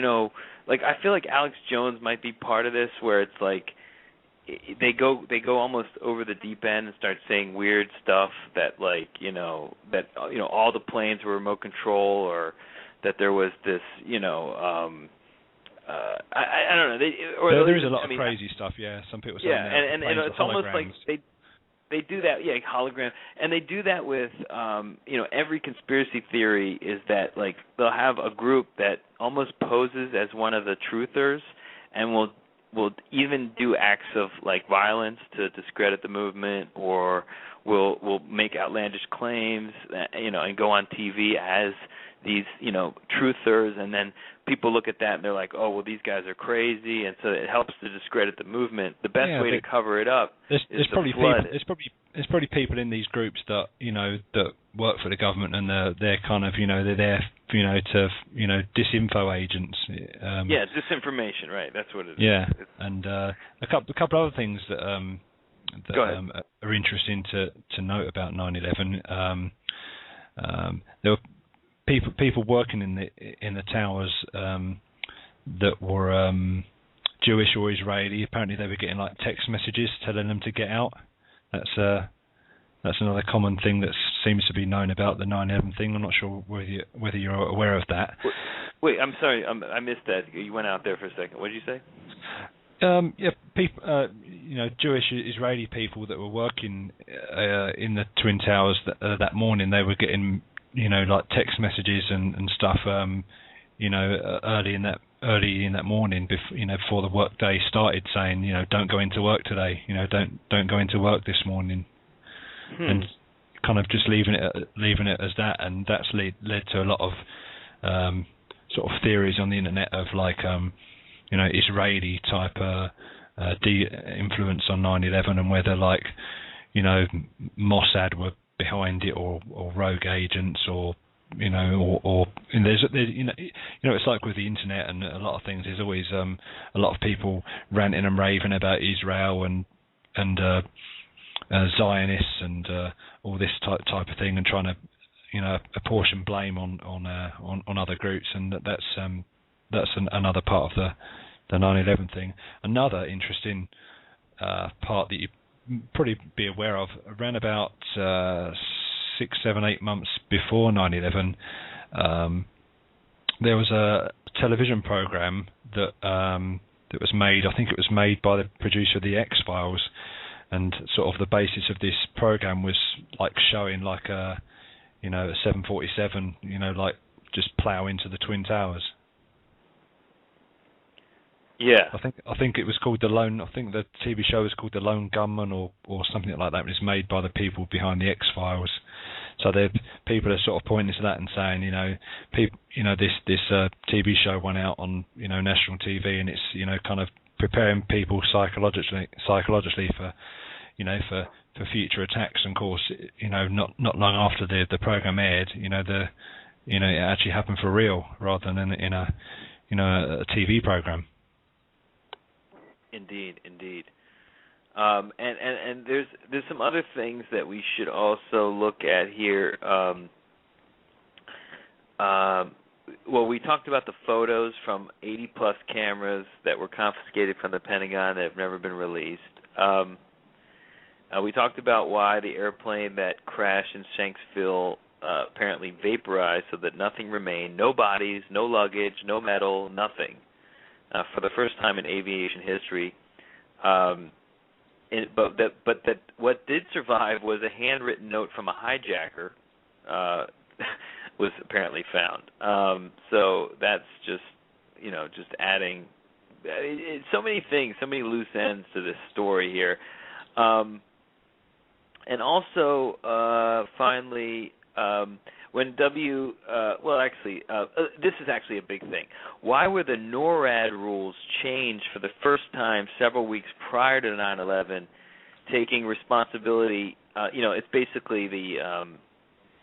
like I feel like Alex Jones might be part of this, where it's like they go almost over the deep end and start saying weird stuff that all the planes were remote control, or that there was this I don't know. There is a lot of crazy stuff. Yeah, some people say. Yeah, and it's almost like they do that. Yeah, hologram, and they do that with every conspiracy theory is that like they'll have a group that almost poses as one of the truthers, and will even do acts of like violence to discredit the movement, or will make outlandish claims, and go on TV as these truthers, and then people look at that and they're like, oh well, these guys are crazy, and so it helps to discredit the movement. The best way to cover it up is to flood it. There's probably people in these groups that that work for the government, and they're kind of they're there to disinfo agents. Disinformation, right? That's what it is. Yeah, and a couple other things that are interesting to note about 9/11. There were people working in the towers that were Jewish or Israeli. Apparently, they were getting like text messages telling them to get out. That's another common thing that seems to be known about the 9/11 thing. I'm not sure whether you're aware of that. Wait, I'm sorry, I missed that. You went out there for a second. What did you say? People, Jewish Israeli people that were working in the Twin Towers that morning, they were getting like text messages and stuff, early in that morning, before the work day started, saying, don't go into work today, don't go into work this morning, and kind of just leaving it as that, and that's led to a lot of sort of theories on the internet of like Israeli type influence on 9/11, and whether like Mossad were behind it, or rogue agents, or and there's it's like with the internet and a lot of things. There's always a lot of people ranting and raving about Israel and Zionists and all this type of thing, and trying to apportion blame on other groups, and that's another part of the 9/11 thing. Another interesting part that you probably be aware of, around about 6, 7, 8 months before 9/11, there was a television program that was made. I think it was made by the producer of the X-Files, and sort of the basis of this program was like showing like a 747, like just plow into the Twin Towers. Yeah, I think it was called The Lone. I think the TV show was called The Lone Gunman, or something like that. It's made by the people behind the X-Files. So people are sort of pointing to that and saying, this TV show went out on national TV, and it's kind of preparing people psychologically for for future attacks. And of course, not long after the program aired, it actually happened for real, rather than in a TV program. Indeed. And there's some other things that we should also look at here. we talked about the photos from 80-plus cameras that were confiscated from the Pentagon that have never been released. We talked about why the airplane that crashed in Shanksville apparently vaporized so that nothing remained, no bodies, no luggage, no metal, nothing, for the first time in aviation history. But that what did survive was a handwritten note from a hijacker was apparently found. So that's just adding so many things, so many loose ends to this story here. And also, finally, when this is actually a big thing. Why were the Norad rules changed for the first time several weeks prior to 9/11, taking responsibility? It's basically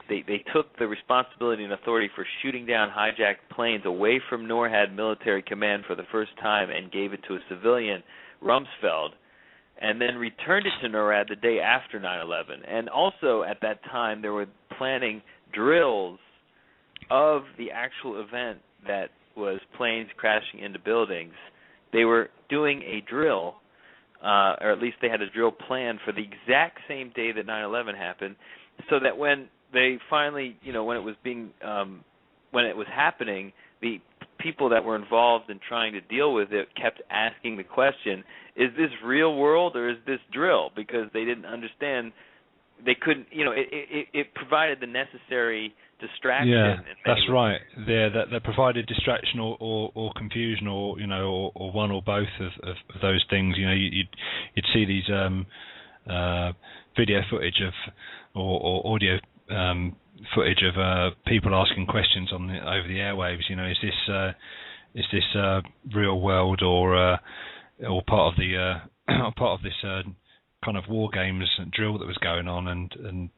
they took the responsibility and authority for shooting down hijacked planes away from NORAD military command for the first time and gave it to a civilian, Rumsfeld, and then returned it to NORAD the day after 9/11. And also at that time they were planning drills of the actual event that was planes crashing into buildings. They were doing a drill, or at least they had a drill planned for the exact same day that 9/11 happened, so that when they finally, when it was happening, the people that were involved in trying to deal with it kept asking the question, is this real world or is this drill? Because they didn't understand. They couldn't, it provided the necessary distraction. Yeah, that's right. That provided distraction or confusion or one or both of those things. You'd see these video footage or audio footage of people asking questions over the airwaves. Is this real world or part of this kind of war games drill that was going on, and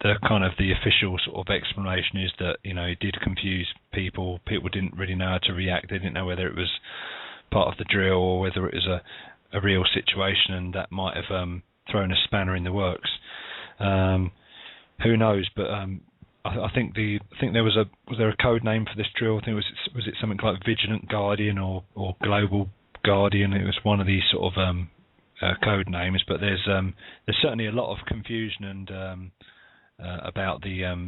the official sort of explanation is that it did confuse people. People didn't really know how to react. They didn't know whether it was part of the drill or whether it was a real situation, and that might have thrown a spanner in the works. Who knows? But I think there was there a code name for this drill? I think was it something like Vigilant Guardian or Global Guardian? It was one of these sort of code names. But there's certainly a lot of confusion and about the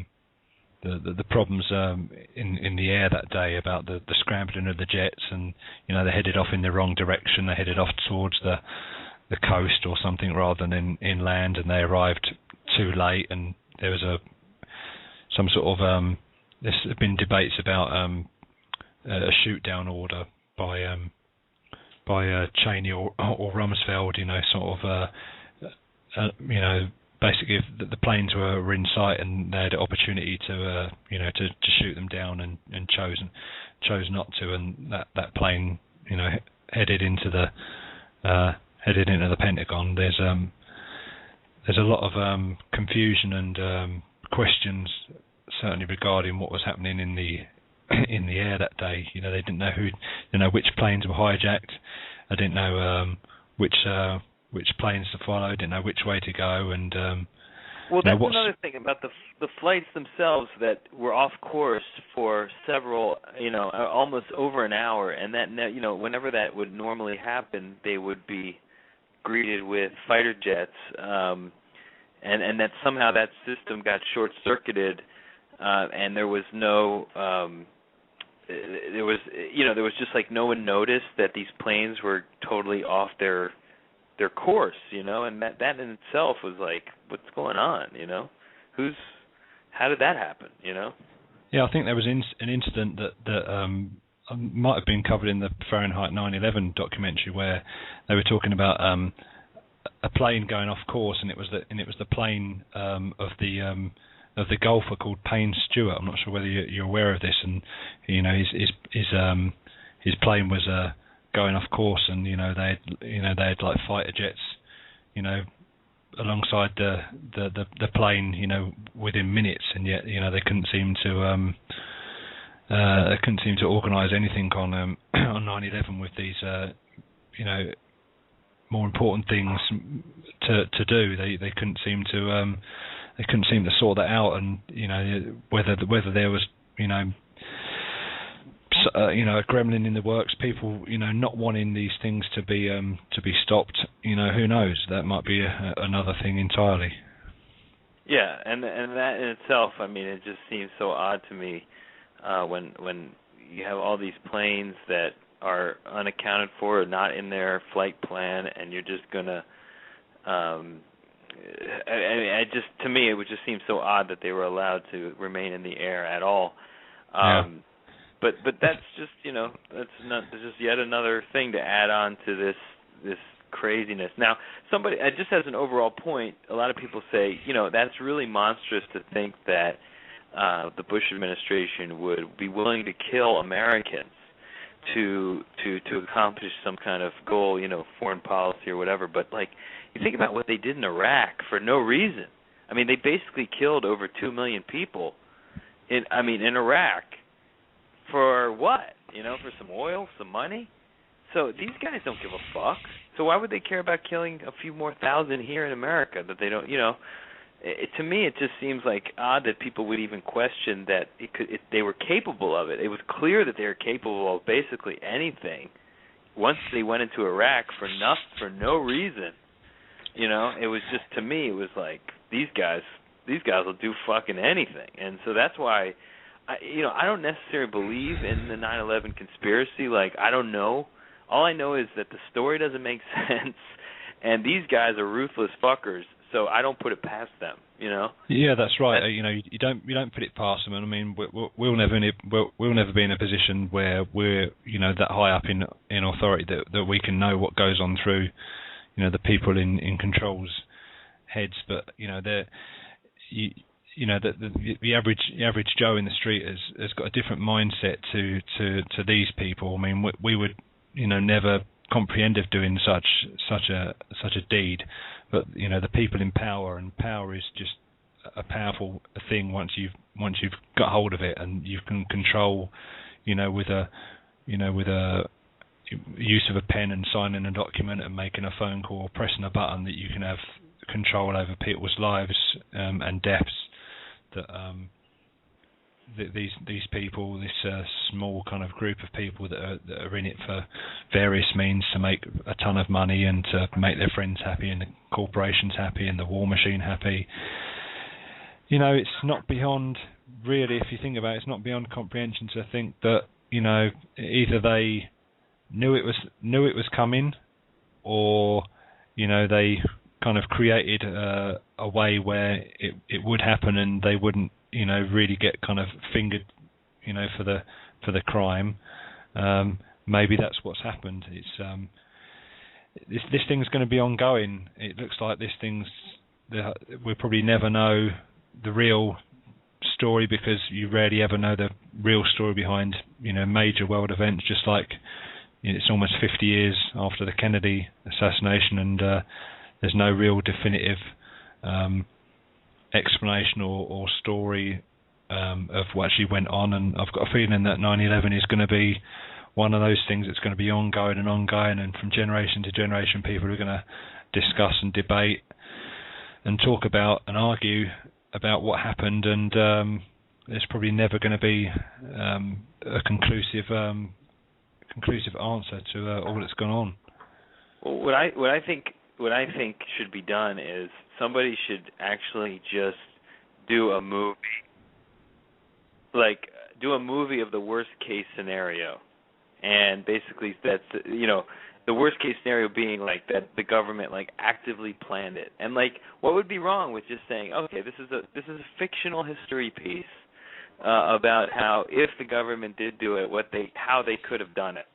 problems in the air that day, about the scrambling of the jets, and they headed off in the wrong direction. They headed off towards the coast or something rather than inland, and they arrived too late, and there was some sort of there's been debates about a shoot down order by Cheney or Rumsfeld, basically if the planes were in sight and they had an opportunity to shoot them down and chose not to, and that plane headed into the Pentagon. There's a lot of confusion and questions certainly regarding what was happening in the air that day. They didn't know which planes were hijacked. They didn't know which planes to follow. Didn't know which way to go. And well, that's another thing about the flights themselves that were off course for several, almost over an hour, and that whenever that would normally happen, they would be greeted with fighter jets, and that somehow that system got short-circuited, and there was no, there was just like no one noticed that these planes were totally off their course, and that in itself was like, what's going on, how did that happen, Yeah, I think there was an incident that might have been covered in the Fahrenheit 9/11 documentary, where they were talking about a plane going off course, and it was the plane of the golfer called Payne Stewart. I'm not sure whether you're aware of this, and his plane was going off course, and they had like fighter jets, alongside the plane, within minutes, and yet they couldn't seem to organise anything on 9/11 with these more important things to do. They couldn't seem to sort that out, and whether there was a gremlin in the works. People, not wanting these things to be stopped. Who knows? That might be another thing entirely. Yeah, and that in itself, I mean, it just seems so odd to me when you have all these planes that are unaccounted for or not in their flight plan, and you're just gonna. To me, it would just seem so odd that they were allowed to remain in the air at all. But that's just that's just yet another thing to add on to this craziness. Now, just as an overall point, a lot of people say that's really monstrous to think that the Bush administration would be willing to kill Americans to accomplish some kind of goal, foreign policy or whatever. But you think about what they did in Iraq for no reason. I mean, they basically killed over 2 million people in Iraq. For what? For some oil, some money? So these guys don't give a fuck. So why would they care about killing a few more thousand here in America that they don't, to me it just seems odd that people would even question that they were capable of it. It was clear that they were capable of basically anything once they went into Iraq for no reason. It was just, to me, it was these guys will do fucking anything. And so that's why I don't necessarily believe in the 9/11 conspiracy. I don't know. All I know is that the story doesn't make sense, and these guys are ruthless fuckers. So I don't put it past them. Yeah, that's right. You don't put it past them. And I mean, we'll never be in a position where we're that high up in authority that we can know what goes on through the people in control's heads. But the average Joe in the street has got a different mindset to these people. I mean, we would never comprehend of doing such a deed, but the people in power, and power is just a powerful thing once you've got hold of it, and you can control with a use of a pen and signing a document and making a phone call or pressing a button, that you can have control over people's lives and deaths. That these people, this small kind of group of people that are in it for various means to make a ton of money and to make their friends happy and the corporations happy and the war machine happy. It's not beyond, really, if you think about it, it's not beyond comprehension to think that either they knew it was coming, or they kind of created a way where it would happen and they wouldn't really get kind of fingered for the crime. Maybe that's what's happened. It's this thing's going to be ongoing. It looks like we'll probably never know the real story, because you rarely ever know the real story behind major world events. Just like it's almost 50 years after the Kennedy assassination, and there's no real definitive explanation or story of what actually went on. And I've got a feeling that 9/11 is going to be one of those things that's going to be ongoing, and from generation to generation, people are going to discuss and debate and talk about and argue about what happened, and there's probably never going to be a conclusive answer to all that's gone on. Well, what I think should be done is somebody should actually just do a movie, of the worst case scenario, and basically that's the worst case scenario being that the government actively planned it. And what would be wrong with just saying, okay, this is a fictional history piece about how, if the government did do it, how they could have done it.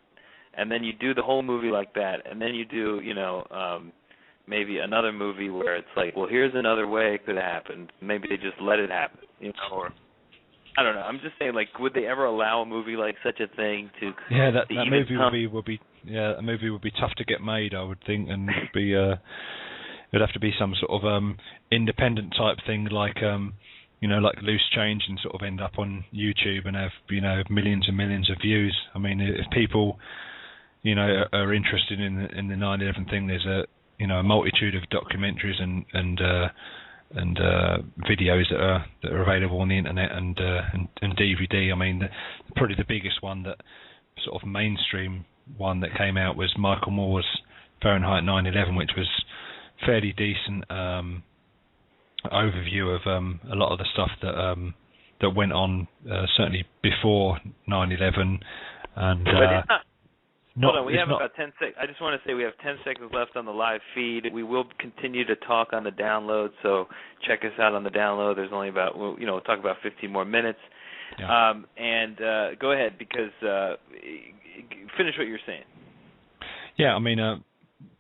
And then you do the whole movie like that, and then you do maybe another movie where it's well, here's another way it could have happened. Maybe they just let it happen, or I don't know. I'm just saying, would they ever allow a movie like such a thing to? Yeah, that movie would be tough to get made, I would think, and it'd have to be some sort of independent type thing, like Loose Change, and sort of end up on YouTube and have millions and millions of views. I mean, if people are interested in the 9/11 thing, there's a multitude of documentaries and videos that are available on the internet and DVD. I mean, probably the biggest one that sort of mainstream one that came out was Michael Moore's Fahrenheit 9/11, which was fairly decent overview of a lot of the stuff that went on certainly before 9/11, and hold on, we have about 10 seconds. I just want to say we have 10 seconds left on the live feed. We will continue to talk on the download, so check us out on the download. There's only about, we'll talk about 15 more minutes. Yeah. And go ahead, because finish what you're saying. Yeah, I mean,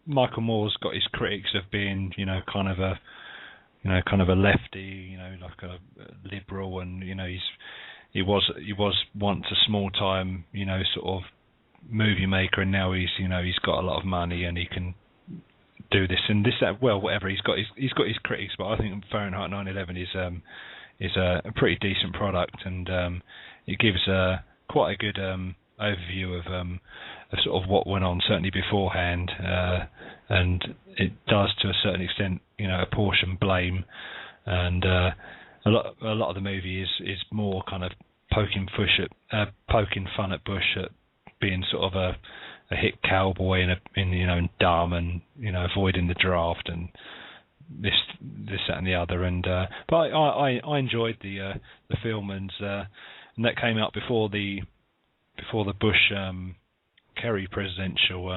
Michael Moore's got his critics of being, kind of a lefty, like a liberal, and he was once a small time, sort of movie maker, and now he's got a lot of money and he can do this and this, that, well, whatever. He's got his critics, but I think Fahrenheit 9/11 is a pretty decent product, and it gives quite a good overview of sort of what went on certainly beforehand, and it does to a certain extent apportion blame, and a lot of the movie is more kind of poking fun at Bush at being sort of a hit cowboy in dumb, and avoiding the draft and this, that, and the other, and but I enjoyed the film, and that came out before the Bush Kerry presidential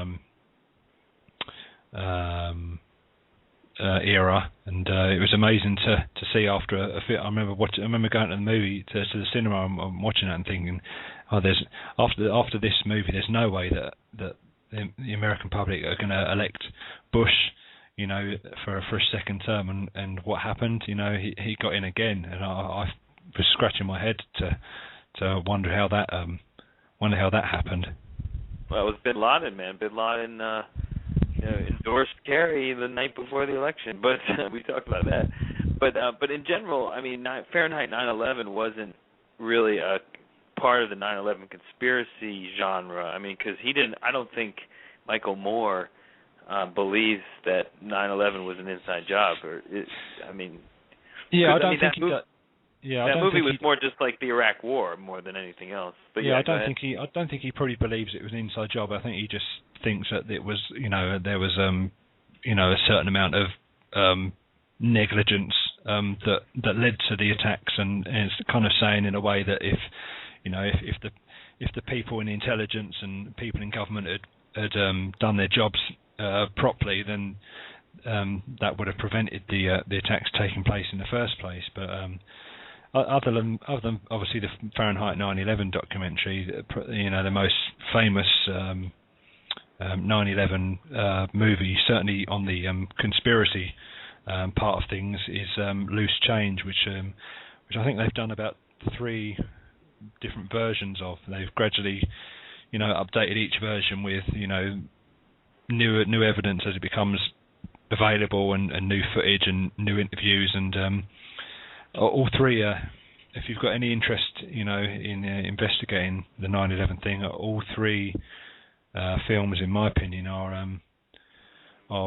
era, and it was amazing to see after a film. I remember going to the movie to the cinema and watching it and thinking, there's after this movie, there's no way that the American public are going to elect Bush, for a second term, and what happened? He got in again, and I was scratching my head to wonder how that happened. Well, it was Bin Laden, man. Bin Laden endorsed Kerry the night before the election, but we talked about that. But in general, I mean, Fahrenheit 9/11 wasn't really a part of the 9/11 conspiracy genre. I mean, because I don't think Michael Moore believes that 9/11 was an inside job, Yeah, I don't think that movie was more just like the Iraq War more than anything else. But I don't think he probably believes it was an inside job. I think he just thinks that it was, there was a certain amount of negligence that led to the attacks, and it's kind of saying in a way that if the people in intelligence and people in government had done their jobs properly, then that would have prevented the attacks taking place in the first place. But other than obviously the Fahrenheit 9/11 documentary, the most famous 9/11 movie, certainly on the conspiracy part of things, is Loose Change, which I think they've done about 3 different versions of. They've gradually, updated each version with, new evidence as it becomes available, and new footage and new interviews, and all 3 are, if you've got any interest, in investigating the 9/11 thing, all 3 films, in my opinion, are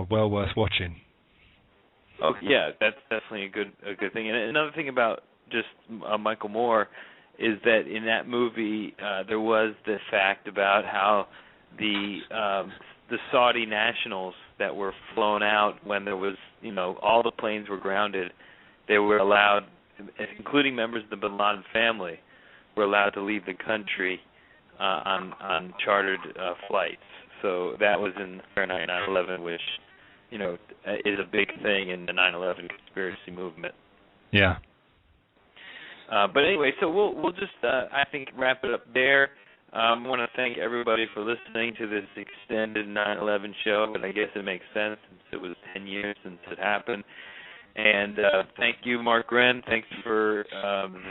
well worth watching. Oh yeah, that's definitely a good thing. And another thing about just Michael Moore is that in that movie there was the fact about how the Saudi nationals that were flown out when there was, all the planes were grounded, they were allowed, including members of the Bin Laden family, were allowed to leave the country on chartered flights. So that was in Fahrenheit 9/11, which, is a big thing in the 9/11 conspiracy movement. Yeah. But anyway, so we'll just I think wrap it up there. I want to thank everybody for listening to this extended 9/11 show, but I guess it makes sense since it was 10 years since it happened. And thank you, Markren. Thanks for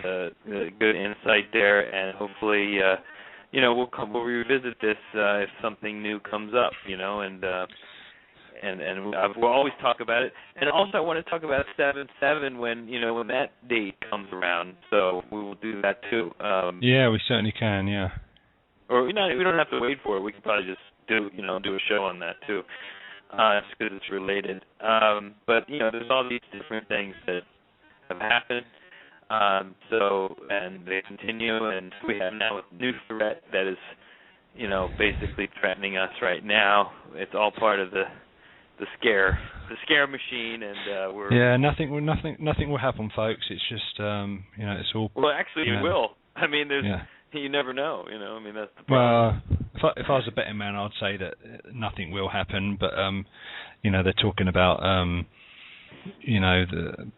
the good insight there, and hopefully, we'll revisit this if something new comes up, and we'll always talk about it. And also, I want to talk about 7/7 when that date comes around. So we will do that too. Yeah, we certainly can. Yeah. Or we don't have to wait for it. We can probably just do a show on that too, just because it's related. But there's all these different things that have happened. And they continue, and we have now a new threat that is basically threatening us right now. It's all part of the scare machine, and we're nothing will happen, folks. It's just it's all. Well, actually, it will. I mean, you never know. I mean, that's the problem. Well, if I was a betting man, I'd say that nothing will happen. But they're talking about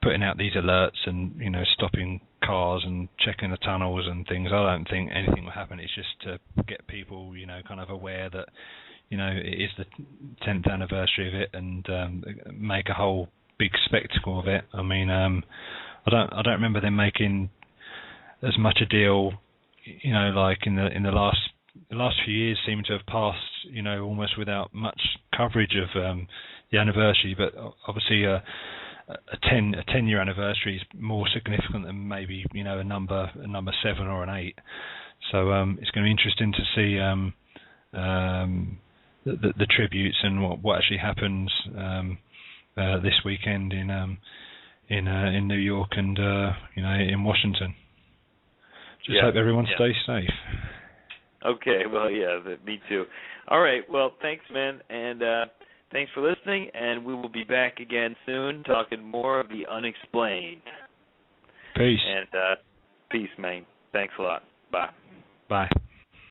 putting out these alerts and stopping cars and checking the tunnels and things. I don't think anything will happen. It's just to get people kind of aware that it is the 10th anniversary of it, and make a whole big spectacle of it. I mean, I don't remember them making as much a deal, like in the last few years seem to have passed, almost without much coverage of the anniversary. But obviously, a 10-year anniversary is more significant than maybe a number 7 or an 8. So it's going to be interesting to see the tributes and what actually happens this weekend in New York and in Washington. Just hope everyone stays safe. Okay, well, yeah, me too. All right, well, thanks, man, and thanks for listening, and we will be back again soon talking more of the Unexplained. Peace. And peace, man. Thanks a lot. Bye. Bye.